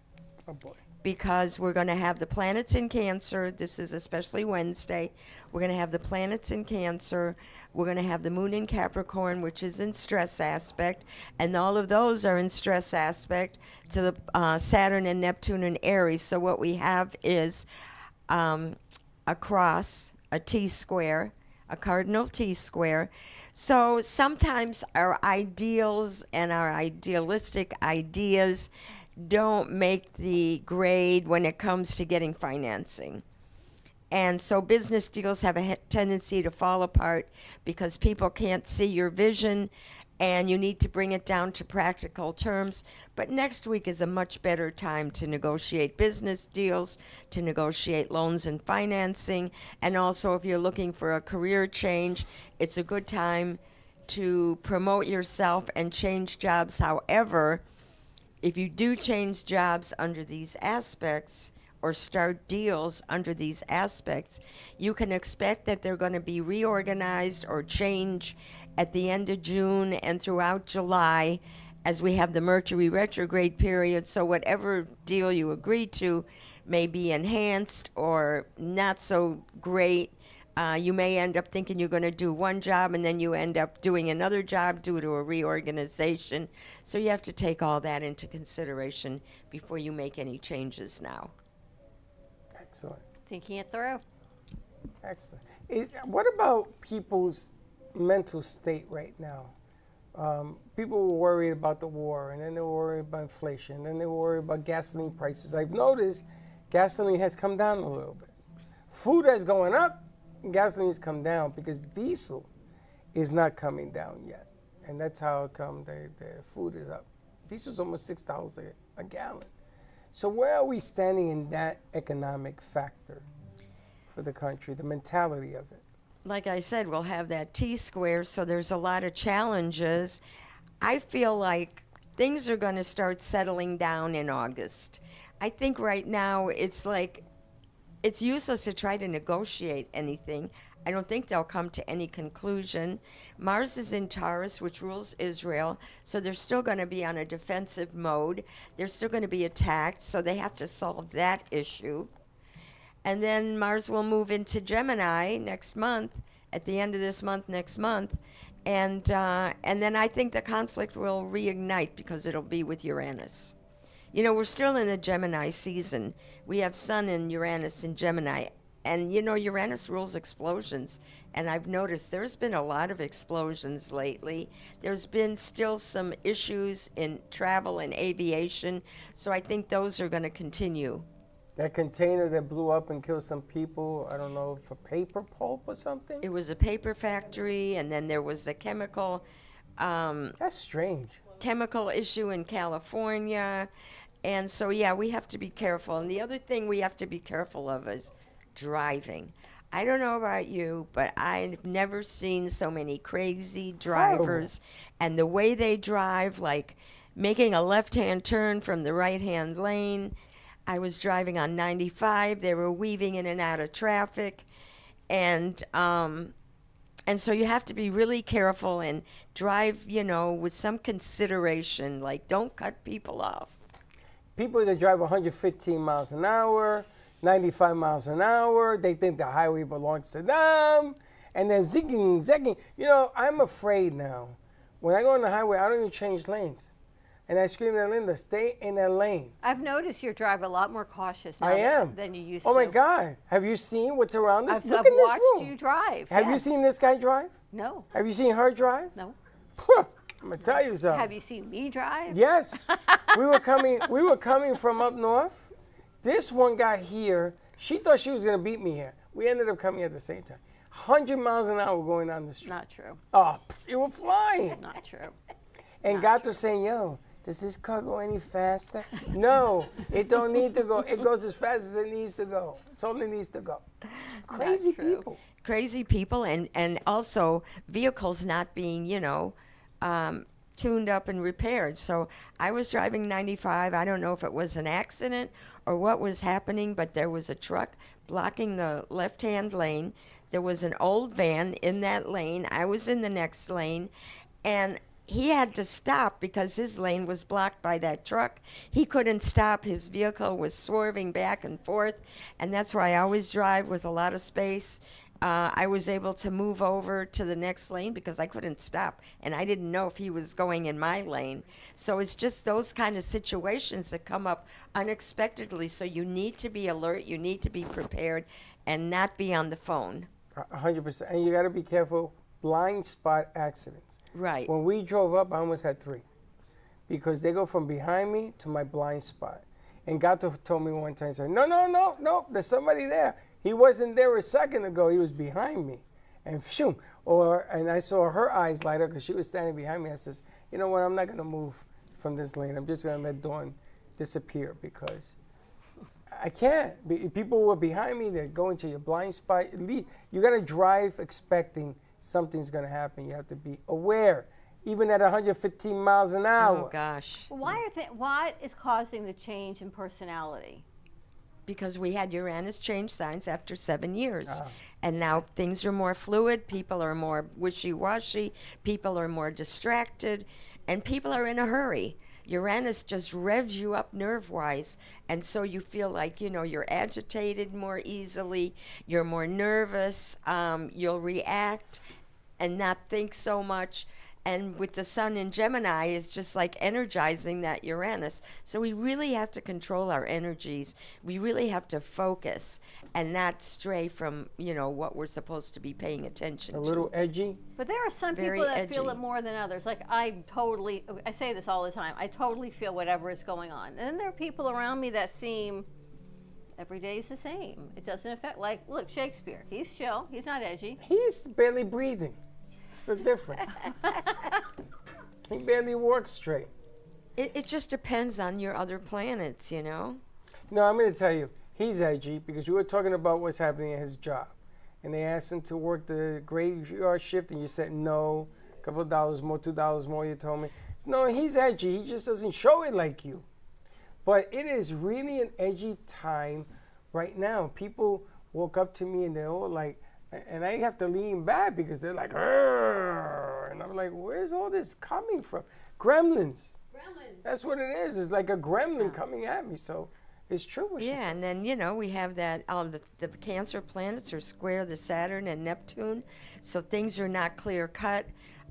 Oh boy. because we're going to have the planets in Cancer. This is especially Wednesday. We're going to have the planets in Cancer. We're going to have the moon in Capricorn, which is in stress aspect. And all of those are in stress aspect to the Saturn and Neptune and Aries. So what we have is a cross, a T-square, a cardinal T-square. So sometimes our ideals and our idealistic ideas don't make the grade when it comes to getting financing. And so business deals have a tendency to fall apart because people can't see your vision and you need to bring it down to practical terms. But next week is a much better time to negotiate business deals, to negotiate loans and financing. And also, if you're looking for a career change, it's a good time to promote yourself and change jobs. However, if you do change jobs under these aspects or start deals under these aspects, you can expect that they're going to be reorganized or change at the end of June and throughout July as we have the Mercury retrograde period. So whatever deal you agree to may be enhanced or not so great. You may end up thinking you're going to do one job and then you end up doing another job due to a reorganization. So you have to take all that into consideration before you make any changes now. Excellent. Thinking it through. Excellent. What about people's mental state right now? People were worried about the war, and then they were worried about inflation, and then they were worried about gasoline prices. I've noticed gasoline has come down a little bit. Food is going up, gasoline's come down because diesel is not coming down yet. And that's how come the food is up. Diesel's almost $6 a gallon. So where are we standing in that economic factor for the country, the mentality of it? Like I said, we'll have that T-square, so there's a lot of challenges. I feel like things are going to start settling down in August. I think right now it's like it's useless to try to negotiate anything. I don't think they'll come to any conclusion. Mars is in Taurus, which rules Israel, so they're still going to be on a defensive mode. They're still going to be attacked, so they have to solve that issue. And then Mars will move into Gemini next month, at the end of this month, next month. And then I think the conflict will reignite because it'll be with Uranus. You know, we're still in the Gemini season. We have Sun and Uranus in Gemini. And, you know, Uranus rules explosions. And I've noticed there's been a lot of explosions lately. There's been still some issues in travel and aviation. So I think those are going to continue. That container that blew up and killed some people, I don't know, for paper pulp or something? It was a paper factory, and then there was a chemical... That's strange. Chemical issue in California. And so, yeah, we have to be careful. And the other thing we have to be careful of is driving. I don't know about you, but I've never seen so many crazy drivers. And the way they drive, like making a left-hand turn from the right-hand lane. I was driving on 95. They were weaving in and out of traffic. And so you have to be really careful and drive, you know, with some consideration. Like, don't cut people off. People that drive 115 miles an hour, 95 miles an hour, they think the highway belongs to them, and they're zigging, zagging. You know, I'm afraid now. When I go on the highway, I don't even change lanes. And I scream at Linda, stay in that lane. I've noticed you drive a lot more cautious now than you used to. Oh my God. Have you seen what's around us? I've watched you drive. Have you seen this guy drive? No. Have you seen her drive? No. I'm gonna tell you something. Have you seen me drive? Yes. we were coming from up north. This one guy here, she thought she was gonna beat me here. We ended up coming at the same time. 100 miles an hour going down the street. Not true. Oh, you were flying. Not true. And God was saying, yo, does this car go any faster? No, it don't need to go. It goes as fast as it needs to go. It's only needs to go. Crazy people. Crazy people, and also vehicles not being, you know, tuned up and repaired. So I was driving 95. I don't know if it was an accident or what was happening, but there was a truck blocking the left-hand lane. There was an old van in that lane. I was in the next lane, and he had to stop because his lane was blocked by that truck. He couldn't stop. His vehicle was swerving back and forth, and that's why I always drive with a lot of space. I was able to move over to the next lane because I couldn't stop, and I didn't know if he was going in my lane. So it's just those kind of situations that come up unexpectedly. So you need to be alert, you need to be prepared, and not be on the phone. 100%. And you got to be careful. Blind spot accidents. Right. When we drove up, I almost had 3 because they go from behind me to my blind spot. And Gato told me one time, he said, no, there's somebody there. He wasn't there a second ago. He was behind me. And shoom. And I saw her eyes light up because she was standing behind me. I says, you know what? I'm not going to move from this lane. I'm just going to let Dawn disappear because I can't. People were behind me. They're going to your blind spot. You got to drive expecting something's going to happen. You have to be aware, even at 115 miles an hour. Oh, gosh. Well, what is causing the change in personality? Because we had Uranus change signs after 7 years. And now things are more fluid, people are more wishy-washy, people are more distracted, and people are in a hurry. Uranus just revs you up nerve-wise, and so you feel like, you're agitated more easily, you're more nervous, you'll react and not think so much. And with the sun in Gemini is just like energizing that Uranus. So we really have to control our energies. We really have to focus and not stray from, what we're supposed to be paying attention to. A little edgy. But there are some Very people that edgy. feel it more than others. Like I say this all the time, I totally feel whatever is going on. And then there are people around me that seem every day is the same. It doesn't affect, look, Shakespeare, he's chill, he's not edgy. He's barely breathing. What's the difference? He barely walks straight. It just depends on your other planets, No, I'm going to tell you, he's edgy because we were talking about what's happening at his job. And they asked him to work the graveyard shift, and you said no. A couple of dollars more, $2 more, you told me. No, he's edgy. He just doesn't show it like you. But it is really an edgy time right now. People walk up to me, and they're all like, and I have to lean back because they're like, "Arr!" And I'm like, where's all this coming from? Gremlins. That's what it is. It's like a gremlin coming at me. So it's true what she said. Yeah, and then, we have that, the Cancer planets are square the Saturn and Neptune, so things are not clear cut.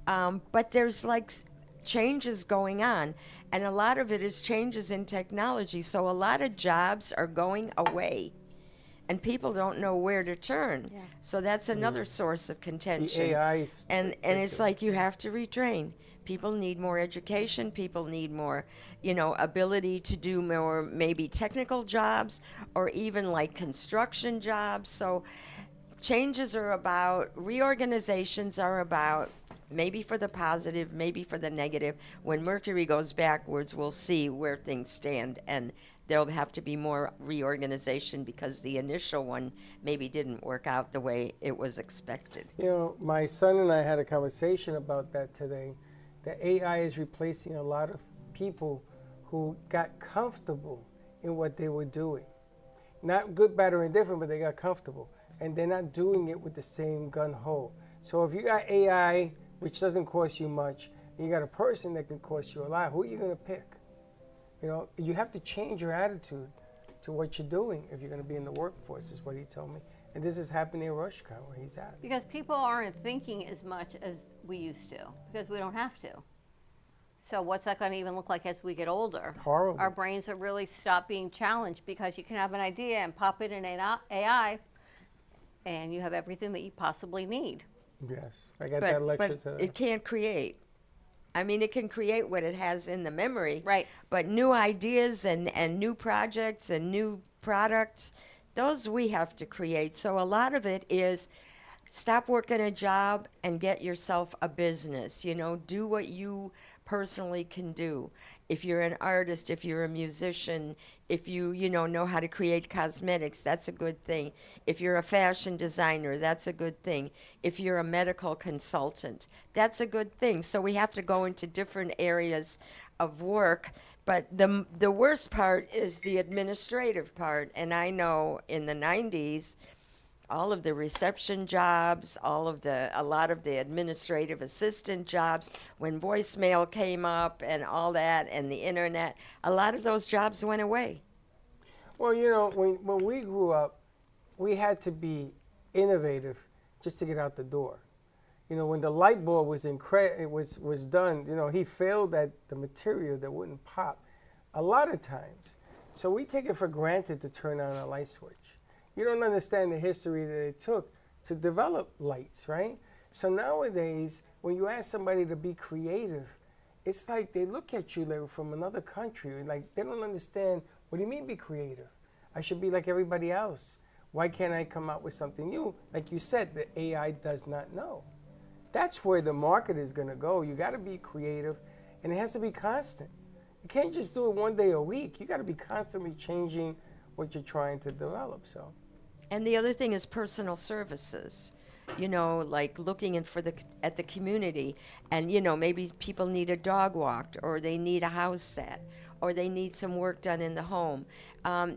But there's changes going on, and a lot of it is changes in technology. So a lot of jobs are going away. And people don't know where to turn. Yeah. So that's another source of contention. The AIs. And it's like you have to retrain. People need more education. People need more, ability to do more maybe technical jobs or even like construction jobs. So changes are about, reorganizations are about maybe for the positive, maybe for the negative. When Mercury goes backwards, we'll see where things stand, and there'll have to be more reorganization because the initial one maybe didn't work out the way it was expected. My son and I had a conversation about that today. The AI is replacing a lot of people who got comfortable in what they were doing. Not good, bad, or indifferent, but they got comfortable. And they're not doing it with the same gun-ho. So if you got AI, which doesn't cost you much, and you got a person that can cost you a lot, who are you going to pick? You have to change your attitude to what you're doing if you're going to be in the workforce, is what he told me. And this is happening in Roshka, where he's at. Because people aren't thinking as much as we used to, because we don't have to. So what's that going to even look like as we get older? Horrible. Our brains are really stop being challenged because you can have an idea and pop it in AI, and you have everything that you possibly need. Yes, I got that lecture today. But it can't create. I mean, it can create what it has in the memory. Right. But new ideas and new projects and new products, those we have to create. So a lot of it is stop working a job and get yourself a business. Do what you personally can do. If you're an artist, if you're a musician, if you know how to create cosmetics, that's a good thing. If you're a fashion designer, that's a good thing. If you're a medical consultant, that's a good thing. So we have to go into different areas of work. But the worst part is the administrative part. And I know in the 90s, all of the reception jobs, a lot of the administrative assistant jobs, when voicemail came up and all that, and the internet, a lot of those jobs went away. Well, you know, when we grew up, we had to be innovative just to get out the door. You know, when the light bulb was was done, you know, he failed at the material that wouldn't pop a lot of times. So we take it for granted to turn on a light switch. You don't understand the history that it took to develop lights, right? So nowadays, when you ask somebody to be creative, it's like they look at you like from another country. Like they don't understand, what do you mean be creative? I should be like everybody else. Why can't I come out with something new? Like you said, the AI does not know. That's where the market is going to go. You got to be creative, and it has to be constant. You can't just do it one day a week. You got to be constantly changing what you're trying to develop. So, and the other thing is personal services. You know, like looking at the community, and you know, maybe people need a dog walked, or they need a house set, or they need some work done in the home.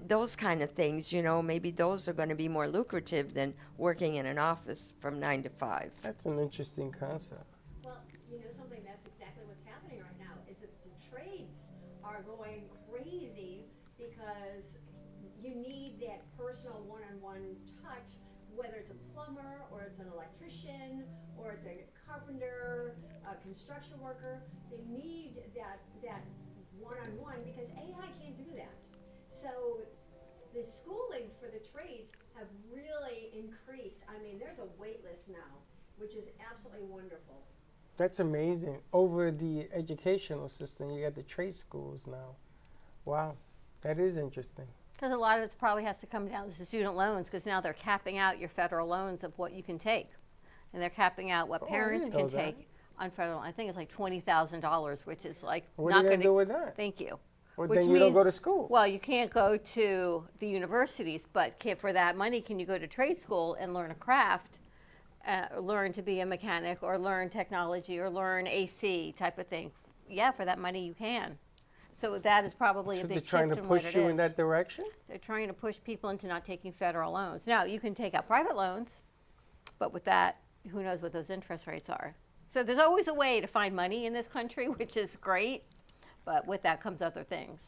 Those kind of things, you know, maybe those are going to be more lucrative than working in an office from 9 to 5. That's an interesting concept. Well, you know something, that's exactly what's happening right now, is that the trades are going crazy because you need that personal one-on-one touch, whether it's a plumber or it's an electrician or it's a carpenter, a construction worker. They need that one-on-one because AI can't do that. So the schooling for the trades have really increased. I mean, there's a wait list now, which is absolutely wonderful. That's amazing. Over the educational system, you got the trade schools now. Wow, that is interesting. Because a lot of it probably has to come down to student loans, because now they're capping out your federal loans of what you can take. And they're capping out what parents can take on federal. I think it's like $20,000, which is like what not are you going to do with that? Thank you. Well, Which then you means, don't go to school. Well, you can't go to the universities, but for that money, can you go to trade school and learn a craft, learn to be a mechanic, or learn technology, or learn AC type of thing? Yeah, for that money you can. So that is probably a big shift in what it is. They're trying to push you in that direction? They're trying to push people into not taking federal loans. Now, you can take out private loans, but with that, who knows what those interest rates are. So there's always a way to find money in this country, which is great, but with that comes other things.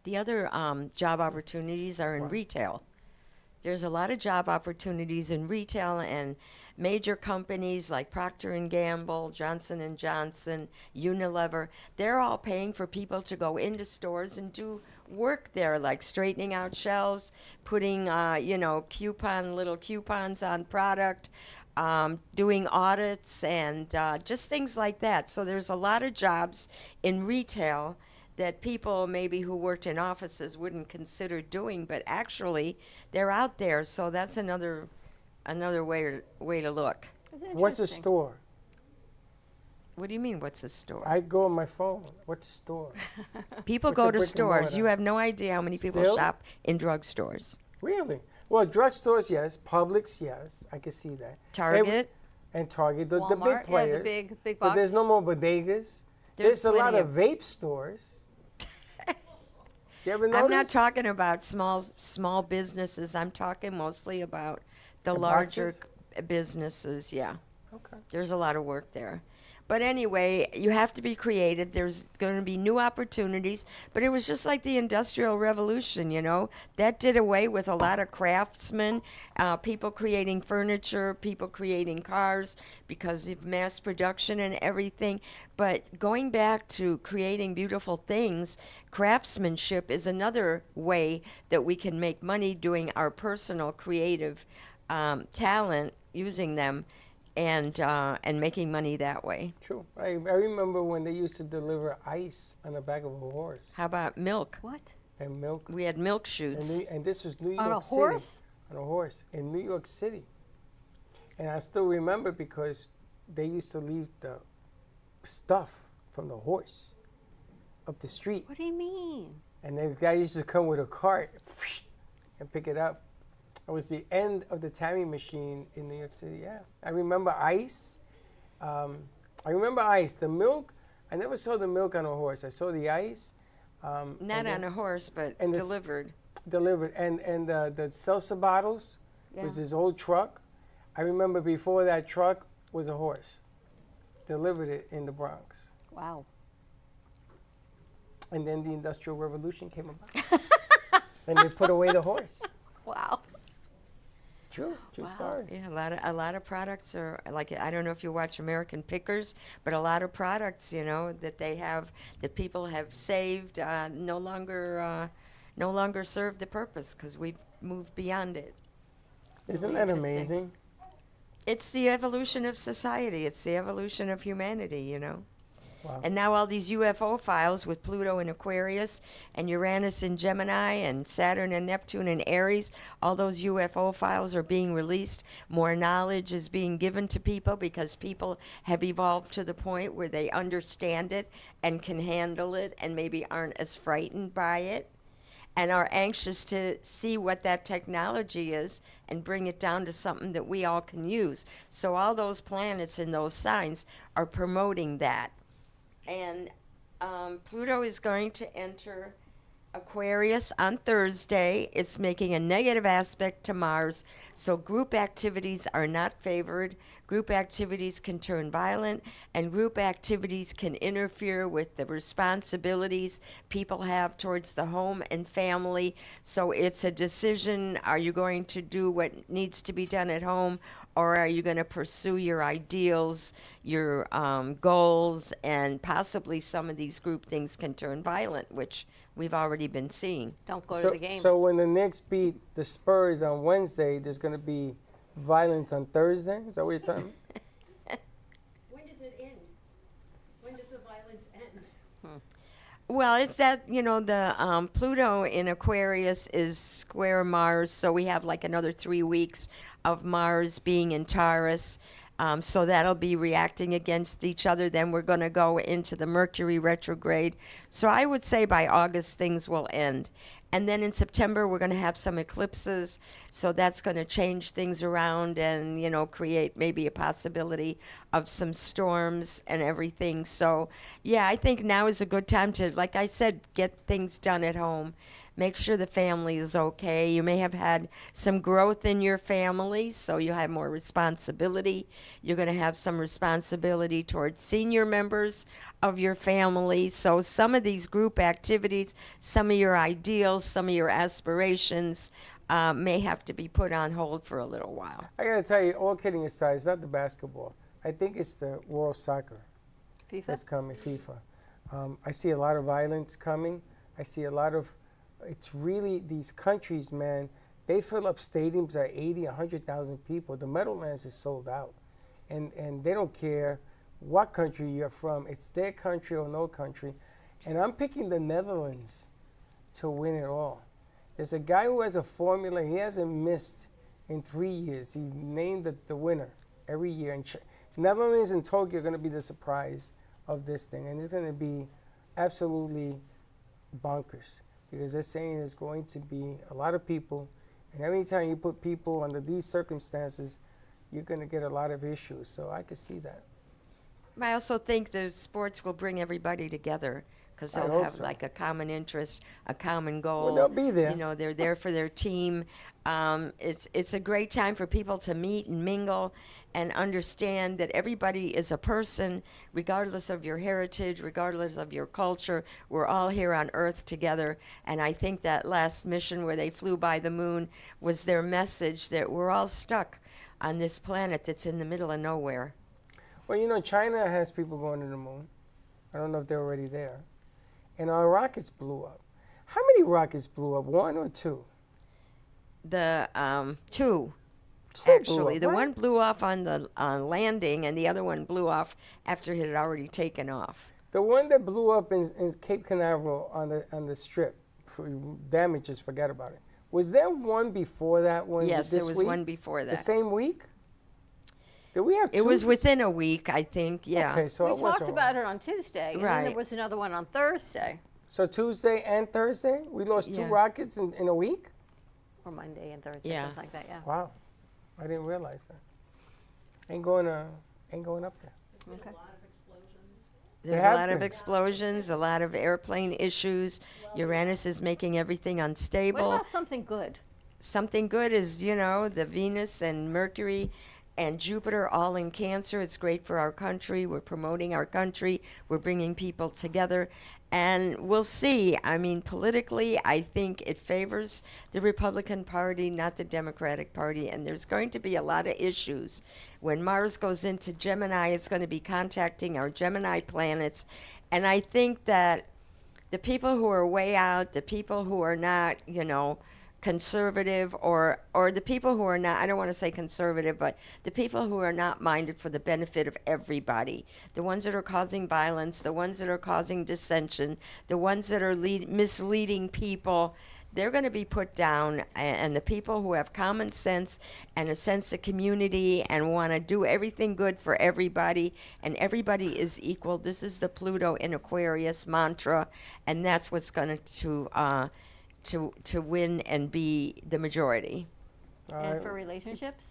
The other job opportunities are in retail. There's a lot of job opportunities in retail, and major companies like Procter & Gamble, Johnson & Johnson, Unilever, they're all paying for people to go into stores and do work there, like straightening out shelves, putting, little coupons on product, doing audits, and just things like that. So there's a lot of jobs in retail that people maybe who worked in offices wouldn't consider doing, but actually they're out there. So that's another way to look. What's a store? What do you mean, what's a store? I go on my phone. What's a store? People What's go a to brick and stores. mortar? You have no idea how many people Still? shop in drugstores. Really? Well, drugstores, yes. Publix, yes. I can see that. Target. And Target, the Walmart, big players. yeah, the big But box. there's no more bodegas. There's There's a lot plenty of vape stores. You ever notice? I'm not talking about small businesses. I'm talking mostly about the larger boxes? businesses. Yeah. Okay. There's a lot of work there. But anyway, you have to be creative. There's going to be new opportunities. But it was just like the Industrial Revolution, you know. That did away with a lot of craftsmen, people creating furniture, people creating cars because of mass production and everything. But going back to creating beautiful things, craftsmanship is another way that we can make money doing our personal creative talent, using them, and making money that way. True. I remember when they used to deliver ice on the back of a horse. How about milk? What? And milk. We had milk chutes. And this was New York On a City. horse? On a horse in New York City. And I still remember because they used to leave the stuff from the horse up the street. What do you mean? And the guy used to come with a cart and pick it up. It was the end of the timing machine in New York City, yeah. I remember ice. The milk. I never saw the milk on a horse. I saw the ice. Not on a horse, but and delivered. Delivered. And the salsa bottles. was his old truck. I remember before that truck was a horse. Delivered it in the Bronx. Wow. And then the Industrial Revolution came about. And they put away the horse. Wow. True story. Yeah, a lot of products are like, I don't know if you watch American Pickers, but a lot of products, you know, that they have, that people have saved, no longer serve the purpose because we've moved beyond it. Isn't that amazing? It's the evolution of society. It's the evolution of humanity, you know. Wow. And now all these UFO files with Pluto in Aquarius and Uranus in Gemini and Saturn and Neptune in Aries, all those UFO files are being released. More knowledge is being given to people because people have evolved to the point where they understand it and can handle it and maybe aren't as frightened by it and are anxious to see what that technology is and bring it down to something that we all can use. So all those planets in those signs are promoting that. And Pluto is going to enter Aquarius on Thursday. It's making a negative aspect to Mars, so group activities are not favored. Group activities can turn violent, and group activities can interfere with the responsibilities people have towards the home and family. So it's a decision, are you going to do what needs to be done at home, or are you going to pursue your ideals, your goals, and possibly some of these group things can turn violent, which we've already been seeing. Don't go to the game. So when the Knicks beat the Spurs on Wednesday, there's going to be violence on Thursday? Is that what you're telling me? When does it end? When does the violence end? Well, it's that, you know, the Pluto in Aquarius is square Mars, so we have like another 3 weeks of Mars being in Taurus. So that'll be reacting against each other. Then we're going to go into the Mercury retrograde. So I would say by August things will end. And then in September we're going to have some eclipses. So that's going to change things around and, you know, create maybe a possibility of some storms and everything. So, yeah, I think now is a good time to, like I said, get things done at home. Make sure the family is okay. You may have had some growth in your family, so you have more responsibility. You're going to have some responsibility towards senior members of your family. So some of these group activities, some of your ideals, some of your aspirations may have to be put on hold for a little while. I got to tell you, all kidding aside, it's not the basketball. I think it's the World Soccer. FIFA? That's coming, FIFA. I see a lot of violence coming. I see a lot of... It's really these countries, man, they fill up stadiums at 80, 100,000 people. The Meadowlands is sold out. And they don't care what country you're from. It's their country or no country. And I'm picking the Netherlands to win it all. There's a guy who has a formula. He hasn't missed in 3 years. He's named the winner every year. And Netherlands and Tokyo are going to be the surprise of this thing. And it's going to be absolutely bonkers. Because they're saying there's going to be a lot of people, and every time you put people under these circumstances, you're going to get a lot of issues. So I could see that. I also think the sports will bring everybody together because they'll have like a common interest, a common goal. Well, they'll be there. You know, they're there for their team. It's a great time for people to meet and mingle and understand that everybody is a person, regardless of your heritage, regardless of your culture. We're all here on Earth together. And I think that last mission where they flew by the moon was their message that we're all stuck on this planet that's in the middle of nowhere. Well, you know, China has people going to the moon. I don't know if they're already there. And our rockets blew up. How many rockets blew up, one or two? The two. Two Actually, blew up, the right? one blew off on the landing, and the other one blew off after it had already taken off. The one that blew up in Cape Canaveral on the strip, for damages, forget about it. Was there one before that one? Yes, this there was week? one before that. The same week? Did we have two? It was within a week, I think, yeah. Okay, so We talked about it on Tuesday, and then Right. there was another one on Thursday. So Tuesday and Thursday? We lost two Yeah. rockets in a week? Or Monday and Thursday, Yeah. something like that, yeah. Wow. I didn't realize that. Ain't going up there. Okay. There's a lot of explosions, a lot of airplane issues. Uranus is making everything What unstable. about something good? something good is, the Venus and Mercury and Jupiter all in Cancer. It's great for our country. We're promoting our country. We're bringing people together. And we'll see. I mean, politically, I think it favors the Republican Party, not the Democratic Party. And there's going to be a lot of issues. When Mars goes into Gemini, it's going to be contacting our Gemini planets. And I think that the people who are way out, the people who are not, conservative, or the people who are not, I don't want to say conservative, but the people who are not minded for the benefit of everybody, the ones that are causing violence, the ones that are causing dissension, the ones that are misleading people, they're going to be put down. And the people who have common sense and a sense of community and want to do everything good for everybody, and everybody is equal. This is the Pluto in Aquarius mantra, and that's what's going to win and be the majority. And for relationships?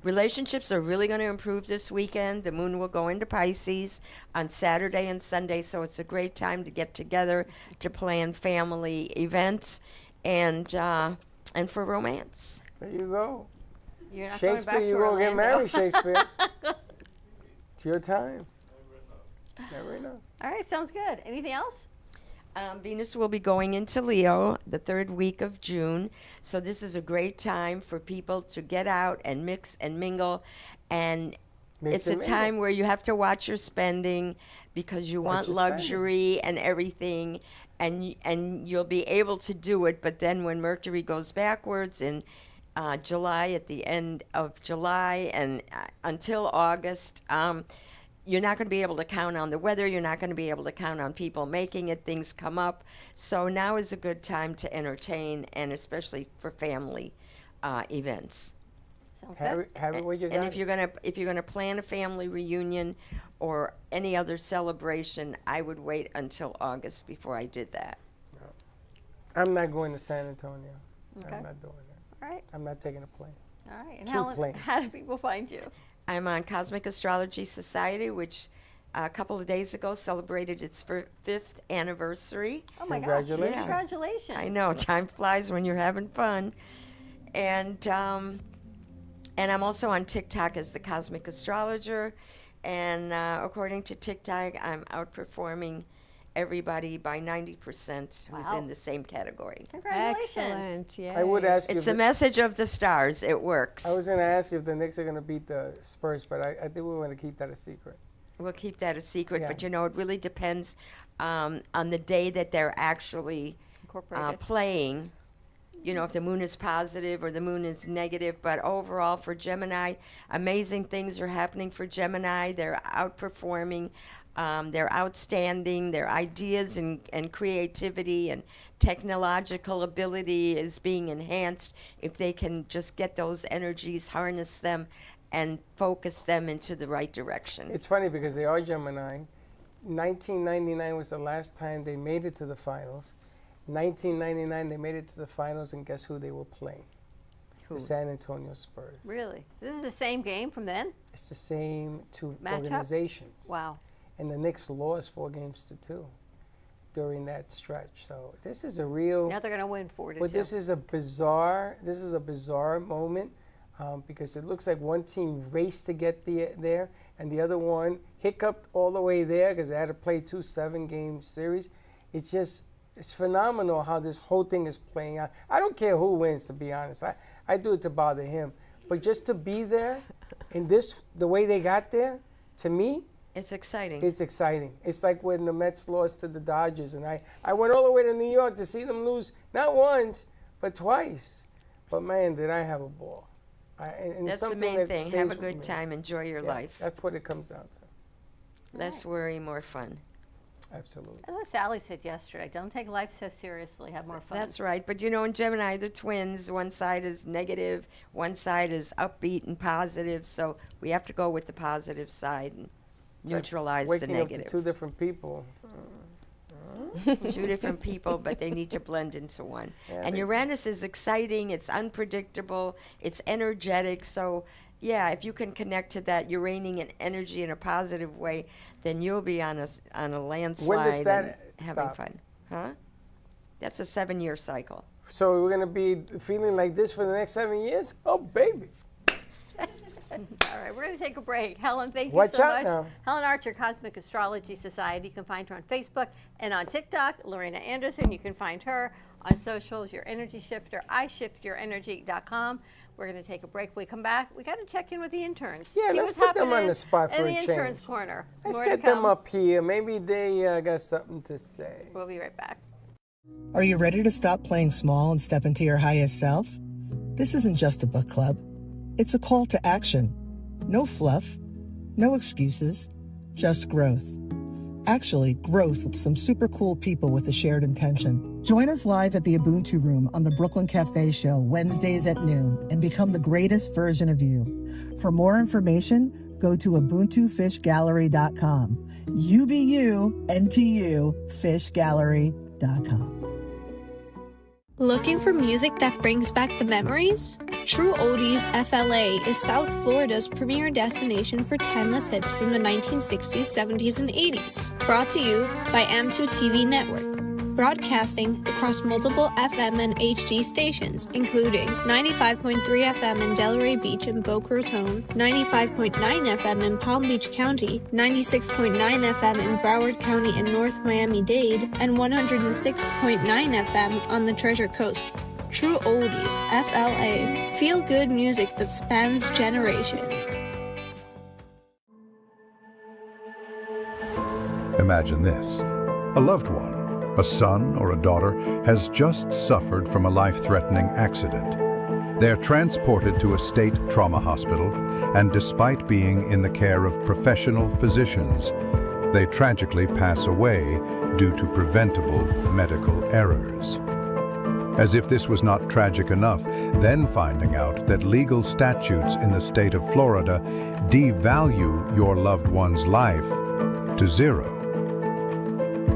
Relationships are really going to improve this weekend. The moon will go into Pisces on Saturday and Sunday, so it's a great time to get together to plan family events and for romance. There you go. You're not Shakespeare, going back to you're going to get Orlando. married, Shakespeare. It's your time. Never know. All right, sounds good. Anything else? Venus will be going into Leo the third week of June, so this is a great time for people to get out and mix and mingle, and it's a time where you have to watch your spending because you want luxury and everything, and you'll be able to do it, but then when Mercury goes backwards in July, at the end of July and until August, you're not going to be able to count on the weather. You're not going to be able to count on people making it. Things come up. So now is a good time to entertain, and especially for family events. Have it where you got And if you're gonna plan a family reunion or any other celebration, I would wait until August before I did that. I'm not going to San Antonio. Okay. I'm not doing that. All right. I'm not taking a plane. All right. And Two Helen, planes. how do people find you? I'm on Cosmic Astrology Society, which a couple of days ago celebrated its fifth anniversary. Oh my gosh. Congratulations. Yeah. Congratulations. I know, time flies when you're having fun. And I'm also on TikTok as the Cosmic Astrologer. And according to TikTok, I'm outperforming everybody by 90% who's in the same category. Congratulations. Excellent. Yeah. I would ask you. It's the message of the stars. It works. I was going to ask you if the Knicks are going to beat the Spurs, but I think we want to keep that a secret. We'll keep that a secret, Yeah. but it really depends on the day that they're actually playing. If the moon is positive or the moon is negative. But overall, for Gemini, amazing things are happening for Gemini. They're outperforming. They're outstanding. Their ideas and creativity and technological ability is being enhanced if they can just get those energies, harness them, and focus them into the right direction. It's funny because they are Gemini. 1999 was the last time they made it to the finals. 1999 they made it to the finals, and guess who they were playing? Who? The San Antonio Spurs. Really? This is the same game from then? It's the same two Matchup? organizations. Wow. And the Knicks lost 4-2 during that stretch. So this is a real. Now they're going to win 4-2. But this is a bizarre moment because it looks like one team raced to get there, and the other one hiccuped all the way there because they had to play 2 7-game series. It's phenomenal how this whole thing is playing out. I don't care who wins, to be honest. I do it to bother him. But just to be there in the way they got there, to me, it's exciting. It's exciting. It's like when the Mets lost to the Dodgers, and I went all the way to New York to see them lose, not once, but twice. But man, did I have a ball. And That's the main thing. Have a good time. Enjoy your life. That's what it comes down to. Less worry, more fun. Absolutely. That's what Sally said yesterday. Don't take life so seriously. Have more fun. That's right. But in Gemini, they're twins. One side is negative, one side is upbeat and positive. So we have to go with the positive side and neutralize the negative. Waking up to 2 different people. 2 different people, but they need to blend into one. Yeah, and Uranus is exciting. It's unpredictable. It's energetic. So, yeah, if you can connect to that Uranian energy in a positive way, then you'll be on a landslide. When does that and having stop? fun. Huh? That's a 7-year cycle. So we're going to be feeling like this for the next 7 years? Oh, baby. All right, we're going to take a break. Helen, thank you Watch so out much. now. Helen Archer, Cosmic Astrology Society. You can find her on Facebook and on TikTok. Laurina Anderson, you can find her on socials. Your Energy Shifter, ishiftyourenergy.com. We're going to take a break. When we come back, we got to check in with the interns. Yeah, see let's what's put them on happening the spot for in a the change. Interns Corner. Let's More to get them come. up here. Maybe they got something to say. We'll be right back. Are you ready to stop playing small and step into your highest self? This isn't just a book club. It's a call to action. No fluff, no excuses, just growth. Actually, growth with some super cool people with a shared intention. Join us live at the Ubuntu Room on the Brooklyn Cafe Show Wednesdays at noon and become the greatest version of you. For more information, go to ubuntufishgallery.com. You be you, NTU, fishgallery.com. Looking for music that brings back the memories? True Oldies FLA is South Florida's premier destination for timeless hits from the 1960s, 70s, and 80s. Brought to you by M2 TV Network. Broadcasting across multiple FM and HD stations, including 95.3 FM in Delray Beach and Boca Raton, 95.9 FM in Palm Beach County, 96.9 FM in Broward County and North Miami-Dade, and 106.9 FM on the Treasure Coast. True Oldies, FLA. Feel good music that spans generations. Imagine this. A loved one, a son or a daughter, has just suffered from a life-threatening accident. They're transported to a state trauma hospital, and despite being in the care of professional physicians, they tragically pass away due to preventable medical errors. As if this was not tragic enough, then finding out that legal statutes in the state of Florida devalue your loved one's life to zero.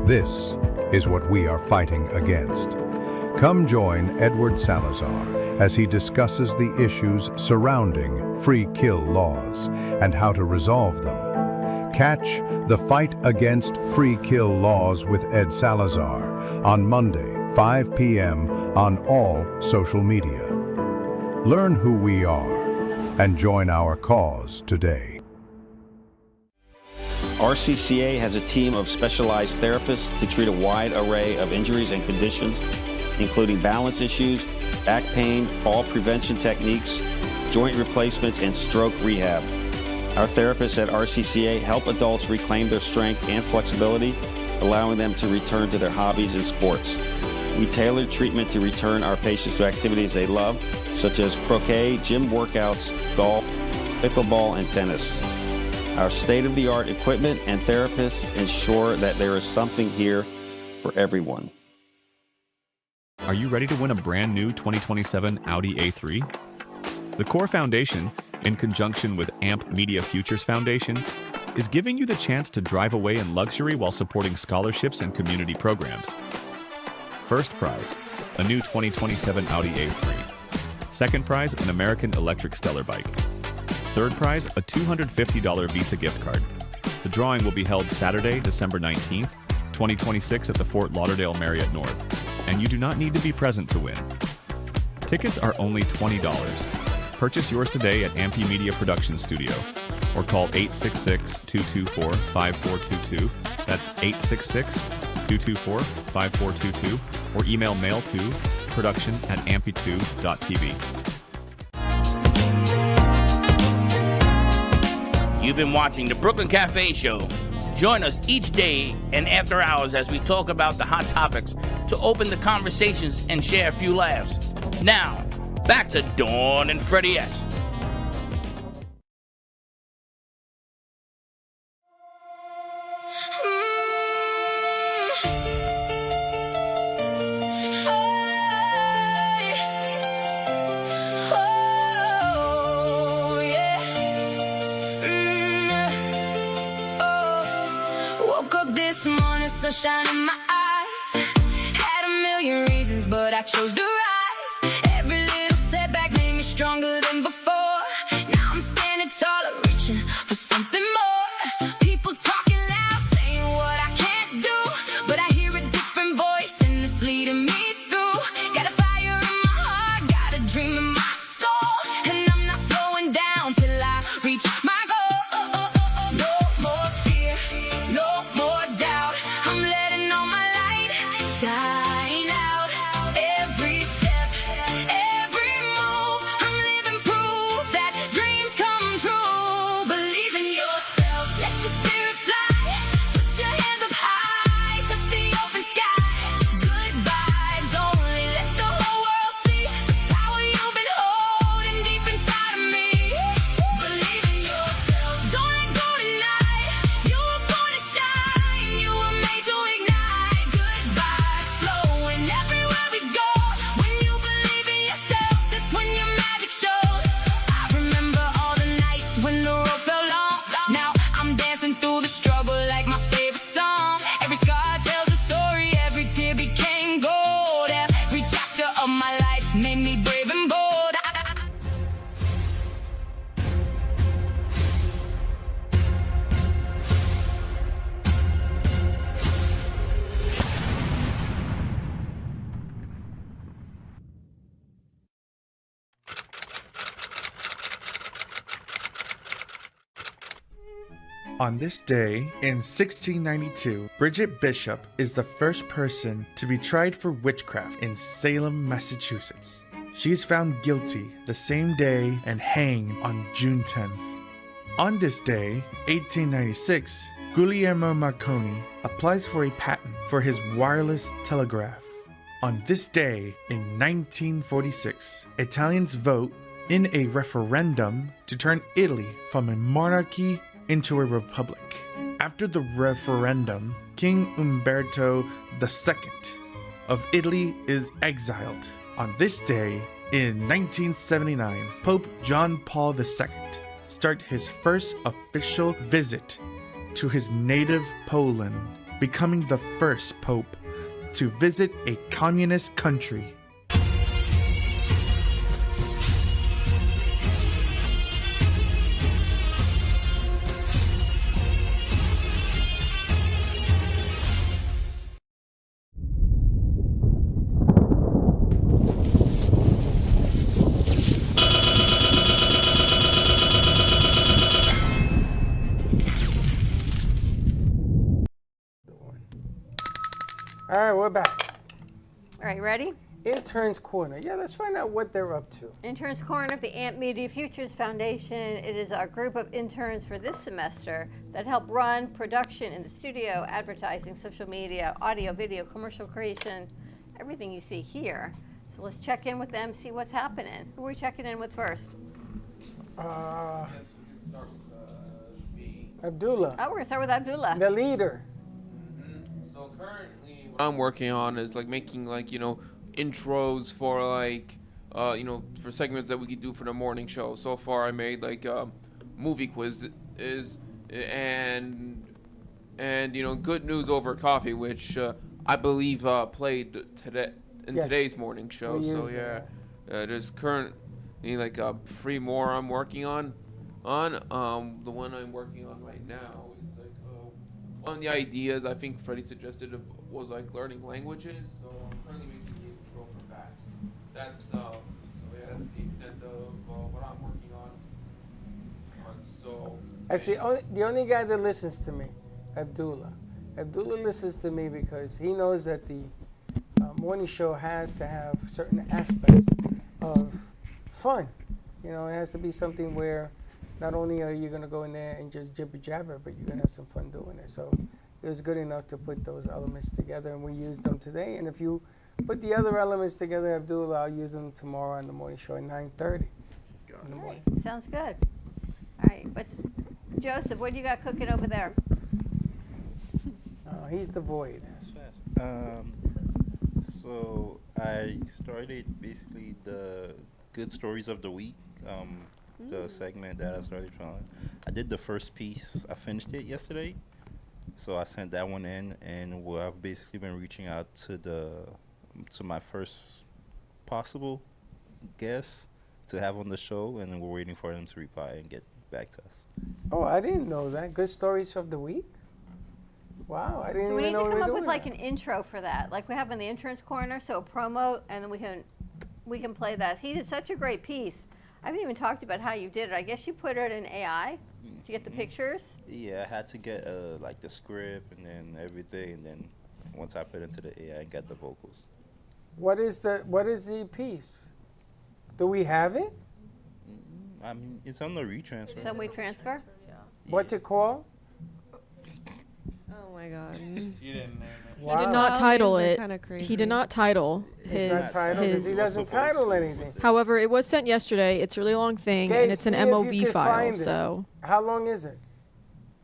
This is what we are fighting against. Come join Edward Salazar as he discusses the issues surrounding free kill laws and how to resolve them. Catch The Fight Against Free Kill Laws with Ed Salazar on Monday, 5 p.m. on all social media. Learn who we are and join our cause today. RCCA has a team of specialized therapists to treat a wide array of injuries and conditions, including balance issues, back pain, fall prevention techniques, joint replacements, and stroke rehab. Our therapists at RCCA help adults reclaim their strength and flexibility, allowing them to return to their hobbies and sports. We tailor treatment to return our patients to activities they love, such as croquet, gym workouts, golf, pickleball, and tennis. Our state-of-the-art equipment and therapists ensure that there is something here for everyone. Are you ready to win a brand new 2027 Audi A3? The Core Foundation, in conjunction with AMP Media Futures Foundation, is giving you the chance to drive away in luxury while supporting scholarships and community programs. First prize, a new 2027 Audi A3. Second prize, an American Electric Stellar bike. Third prize, a $250 Visa gift card. The drawing will be held Saturday, December 19th, 2026 at the Fort Lauderdale Marriott North, and you do not need to be present to win. Tickets are only $20. Purchase yours today at Ampy Media Production Studio or call 866-224-5422. That's 866-224-5422 or email mail to production@ampy2.tv. You've been watching the Brooklyn Cafe Show. Join us each day and after hours as we talk about the hot topics to open the conversations and share a few laughs. Now, back to Dawn and Freddie S. This morning, sunshine in my eyes. Had a million reasons, but I chose to rise. Every little setback made me stronger than before. Now I'm standing taller, reaching for something more. People talking loud, saying what I can't do, but I hear a different voice, and it's leading me through. Got a fire through the struggle like my favorite song. Every scar tells a story, every tear became gold. Every chapter of my life made me brave and bold. On this day, in 1692, Bridget Bishop is the first person to be tried for witchcraft in Salem, Massachusetts. She is found guilty the same day and hanged on June 10th. On this day, 1896, Guglielmo Marconi applies for a patent for his wireless telegraph. On this day, in 1946, Italians vote in a referendum to turn Italy from a monarchy into a republic. After the referendum, King Umberto II of Italy is exiled. On this day, in 1979, Pope John Paul II started his first official visit to his native Poland, becoming the first pope to visit a communist country. All right, we're back. All right, ready? Intern's Corner. Yeah, let's find out what they're up to. Interns Corner of the AMP Media Futures Foundation. It is our group of interns for this semester that help run production in the studio, advertising, social media, audio, video, commercial creation, everything you see here. So let's check in with them, see what's happening. Who are we checking in with first? Abdullah. Oh, we're going to start with Abdullah. The leader. So currently what I'm working on is like making like, intros for like, for segments that we could do for the morning show. So far I made like movie quiz and Good News Over Coffee, which I believe played today in today's morning show. So yeah, there's currently like 3 more I'm working on. The one I'm working on right now is like one of the ideas I think Freddie suggested was like learning languages. So I'm currently making the intro for that. That's that's the extent of what I'm working on. So The only guy that listens to me, Abdullah. Abdullah listens to me because he knows that the morning show has to have certain aspects of fun. It has to be something where not only are you going to go in there and just jibber jabber, but you're going to have some fun doing it. So it was good enough to put those elements together, and we used them today. And if you put the other elements together, Abdullah, I'll use them tomorrow on the morning show at 9:30 in the morning. Sounds good. All right, Joseph, what do you got cooking over there? He's the void. So I started basically the good stories of the week. The segment that I started from. I did the first piece. I finished it yesterday, so I sent that one in, and I've basically been reaching out to my first possible guest to have on the show, and we're waiting for them to reply and get back to us. Oh, I didn't know that. Good stories of the week? Wow, I didn't So we even need know to we were come up doing with like that. an intro for that, like we have in the Interns Corner, so a promo, and then we can play that. He did such a great piece. I haven't even talked about how you did it. I guess you put it in AI to get the pictures. Yeah, I had to get like the script and then everything, and then once I put it into the AI and get the vocals. What is the piece? Do we have it? I mean, it's on the retransfer. So we transfer? What's it called? Oh my God. You didn't name it. He did not title it. He did not title It's not titled because he doesn't title anything. However, it was sent yesterday. It's a really long thing, Gabe, and it's an see if you MOV can file. find it. So How long is it?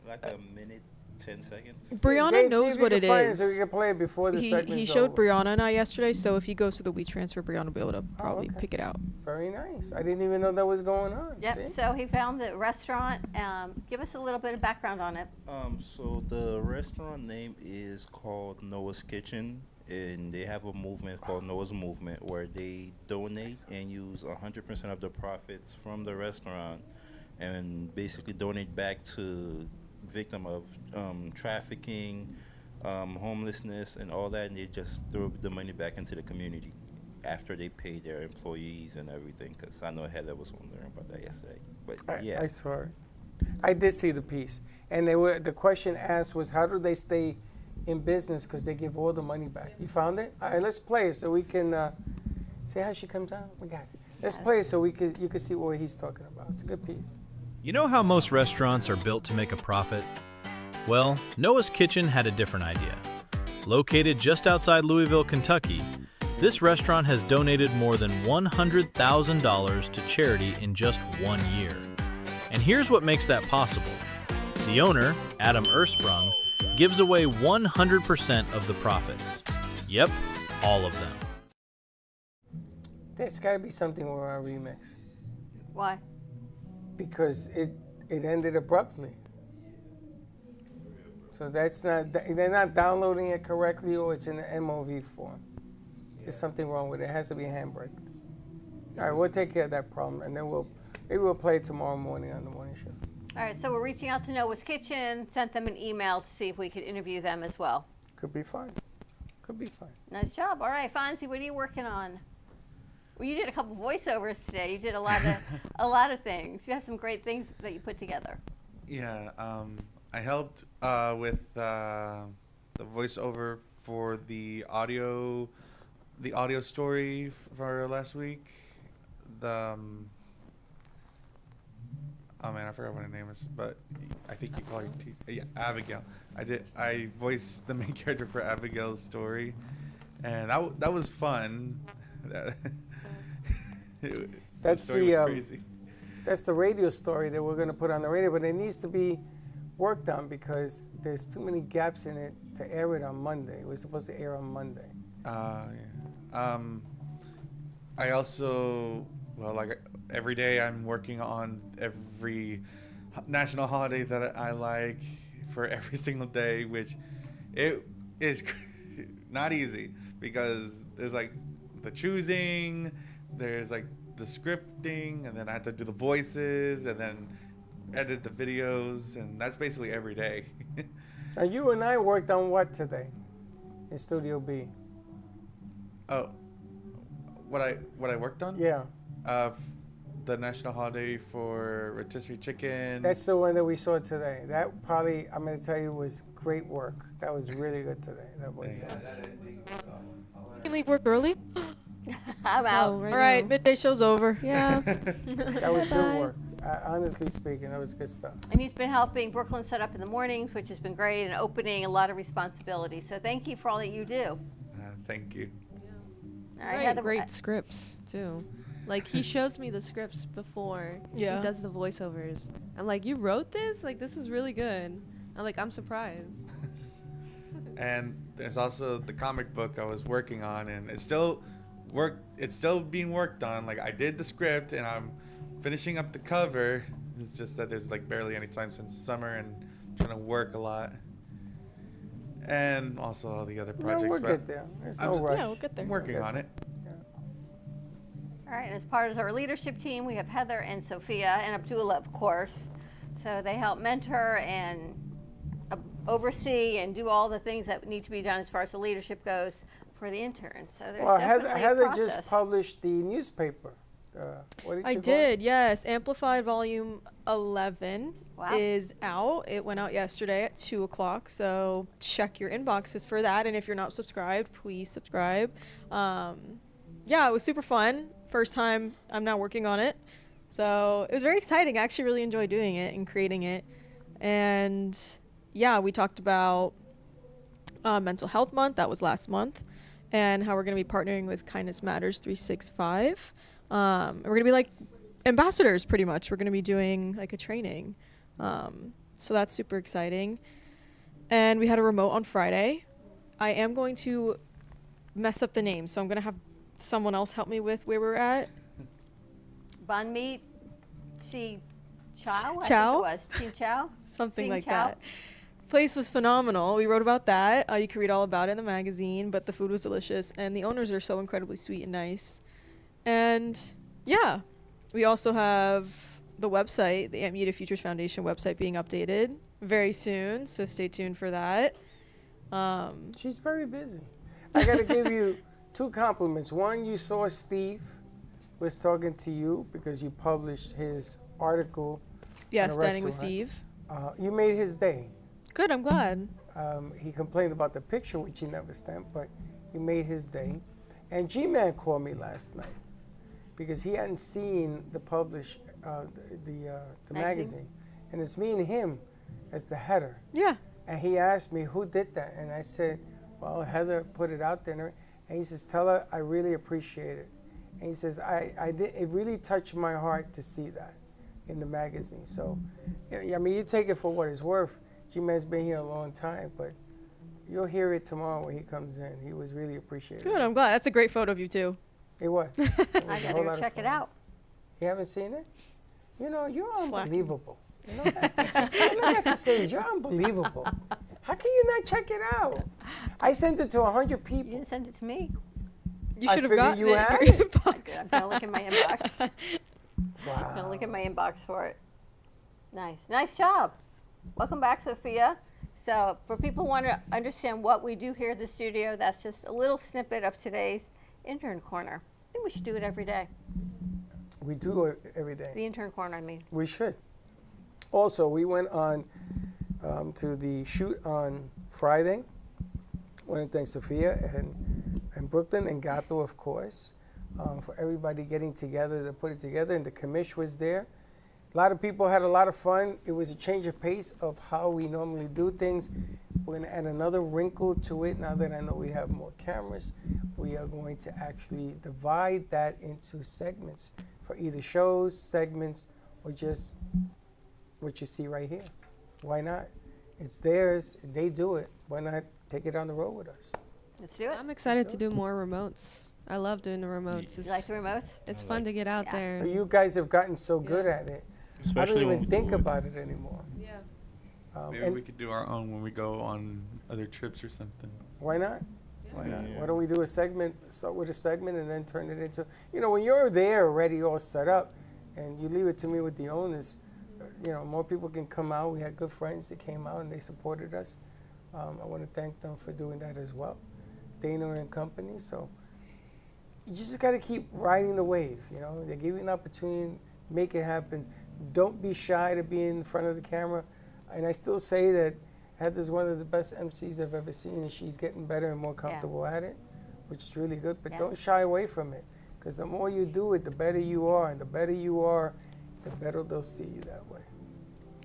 Like a minute 10 seconds. Brianna Gabe, see knows if you what can it find is. So we can play it before the segment's He showed over. Brianna and I yesterday, so if he goes to the We Transfer, Brianna will be able to probably okay. pick it out. Very nice. I didn't even know that was going on. Yep. See? So he found the restaurant. Give us a little bit of background on it. So the restaurant name is called Noah's Kitchen, and they have a movement called Noah's Movement where they donate and use 100% of the profits from the restaurant and basically donate back to victim of trafficking, homelessness, and all that, and they just throw the money back into the community after they pay their employees and everything. Because I know Heather was wondering about that yesterday. But yeah, I saw it. I did see the piece, and the question asked was, how do they stay in business? Because they give all the money back. You found it? All right, let's play it so we can see how she comes out. We got it. Let's play it so you can see what he's talking about. It's a good piece. You know how most restaurants are built to make a profit? Well, Noah's Kitchen had a different idea. Located just outside Louisville, Kentucky, this restaurant has donated more than $100,000 to charity in just 1 year. And here's what makes that possible. The owner, Adam Ersprung, gives away 100% of the profits. Yep, all of them. There's got to be something with our remix. Why? Because it ended abruptly. So that's not, they're not downloading it correctly, or it's in an MOV form. There's something wrong with it. It has to be handbrake. All right, we'll take care of that problem, and then maybe we'll play it tomorrow morning on the morning show. All right, so we're reaching out to Noah's Kitchen, sent them an email to see if we could interview them as well. Could be fun. Could be fun. Nice job. All right, Fonzie, what are you working on? Well, you did a couple voiceovers today. You did a lot of things. You have some great things that you put together. Yeah, I helped with the voiceover for the audio story for last week. Oh man, I forgot what her name is, but I think you call her Abigail. I voiced the main character for Abigail's story, and that was fun. That's that's the radio story that we're going to put on the radio, but it needs to be worked on because there's too many gaps in it to air it on Monday. We're supposed to air on Monday. Yeah. I also, like every day I'm working on every national holiday that I like for every single day, which it is not easy because there's like the choosing, there's like the scripting, and then I have to do the voices and then edit the videos, and that's basically every day. Now you and I worked on what today in Studio B? Oh, what I worked on? Yeah. The national holiday for rotisserie chicken. That's the one that we saw today. That probably, I'm going to tell you, was great work. That was really good today. That was. Can we work early? I'm out. All right, midday show's over. Yeah. That was good work. Honestly speaking, that was good stuff. And he's been helping Brooklyn set up in the mornings, which has been great, and opening a lot of responsibility. So thank you for all that you do. Thank you. All right, Right, Heather, great scripts too. Like he shows me the scripts before Yeah. he does the voiceovers. I'm like, you wrote this? Like this is really good. I'm like, I'm surprised. And there's also the comic book I was working on, and it's still being worked on. Like I did the script and I'm finishing up the cover. It's just that there's like barely any time since summer and I'm trying to work a lot. And also all the other projects. No, we'll get there. There's no rush. Yeah, we'll get there. I'm working on it. All right, and as part of our leadership team, we have Heather and Sophia and Abdullah, of course. So they help mentor and oversee and do all the things that need to be done as far as the leadership goes for the interns. So there's definitely Heather a process. just published the newspaper. What did I you call did, yes. Amplified Volume 11 Wow. is out. It went out yesterday at 2 o'clock, so check your inboxes for that. And if you're not subscribed, please subscribe. Yeah, it was super fun. First time I'm now working on it. So it was very exciting. I actually really enjoyed doing it and creating it. And yeah, we talked about Mental Health Month. That was last month. And how we're going to be partnering with Kindness Matters 365. And we're going to be like ambassadors pretty much. We're going to be doing like a training. So that's super exciting. And we had a remote on Friday. I am going to mess up the name, so I'm going to have someone else help me with where we're at. Banh mi, Chi Chow? Chow? I think it was. Chi Chow? Something Sing like Chow? that. Place was phenomenal. We wrote about that. You can read all about it in the magazine, but the food was delicious, and the owners are so incredibly sweet and nice. And yeah, we also have the website, the Amp Media Futures Foundation website, being updated very soon, so stay tuned for that. She's very busy. I got to give you 2 compliments. One, you saw Steve was talking to you because you published his article. Yeah, on a Standing with restaurant. Steve. You made his day. Good, I'm glad. He complained about the picture, which he never sent, but you made his day. And G-Man called me last night because he hadn't seen the magazine. And it's me and him as the header. Yeah. And he asked me, who did that? And I said, well, Heather put it out there. And he says, tell her I really appreciate it. And he says, it really touched my heart to see that in the magazine. So, I mean, you take it for what it's worth. G-Man's been here a long time, but you'll hear it tomorrow when he comes in. He was really appreciated. Good, I'm glad. That's a great photo of you, too. It was. I gotta go check it out. You haven't seen it? You know, you're unbelievable. You know that? All I have to say is you're unbelievable. How can you not check it out? I sent it to 100 people. You didn't send it to me. You should have gotten you it had in your it. inbox. I'm gonna look in my inbox. Wow. I'm gonna look in my inbox for it. Nice job. Welcome back, Sophia. So for people who want to understand what we do here at the studio, that's just a little snippet of today's Intern Corner. I think we should do it every day. We do it every day. The Intern Corner, I mean. We should. Also, we went on to the shoot on Friday. I want to thank Sophia and Brooklyn and Gato, of course, for everybody getting together to put it together. And the commish was there. A lot of people had a lot of fun. It was a change of pace of how we normally do things. We're going to add another wrinkle to it now that I know we have more cameras. We are going to actually divide that into segments for either shows, segments, or just what you see right here. Why not? It's theirs. They do it. Why not take it on the road with us? Let's do it. I'm excited to do more remotes. I love doing the remotes. You like the remotes? It's fun to get out there. You guys have gotten so good at it. Especially I don't when even we think do it. about it anymore. Yeah. Maybe we could do our own when we go on other trips or something. Why not? Why not? Yeah. Why don't we do a segment, start with a segment and then turn it into, when you're there already all set up and you leave it to me with the owners, more people can come out. We had good friends that came out and they supported us. I want to thank them for doing that as well. Dana and company. So you just got to keep riding the wave. They give you an opportunity, make it happen. Don't be shy to be in front of the camera. And I still say that Heather's one of the best MCs I've ever seen, and she's getting better and more comfortable at it, which is really good. But don't shy away from it, because the more you do it, the better you are. And the better you are, the better they'll see you that way.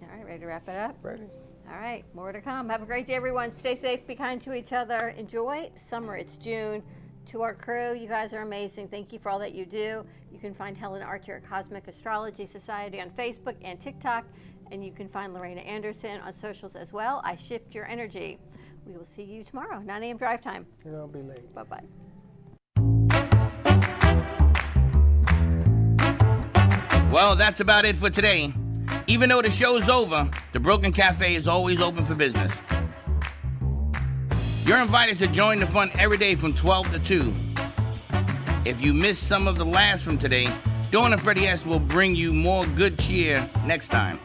All right, ready to wrap it up? Ready. All right, more to come. Have a great day, everyone. Stay safe, be kind to each other. Enjoy summer. It's June. To our crew, you guys are amazing. Thank you for all that you do. You can find Helen Archer at Cosmic Astrology Society on Facebook and TikTok, and you can find Laurina Anderson on socials as well. I shift your energy. We will see you tomorrow, 9 a.m. drive time. Don't be late. Bye-bye. Well, that's about it for today. Even though the show's over, the Brooklyn Cafe is always open for business. You're invited to join the fun every day from 12 to 2. If you missed some of the laughs from today, Dawn and Freddie S. will bring you more good cheer next time.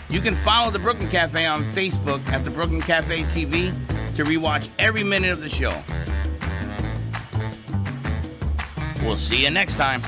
You can follow the Brooklyn Cafe on Facebook at the Brooklyn Cafe TV to rewatch every minute of the show. We'll see you next time.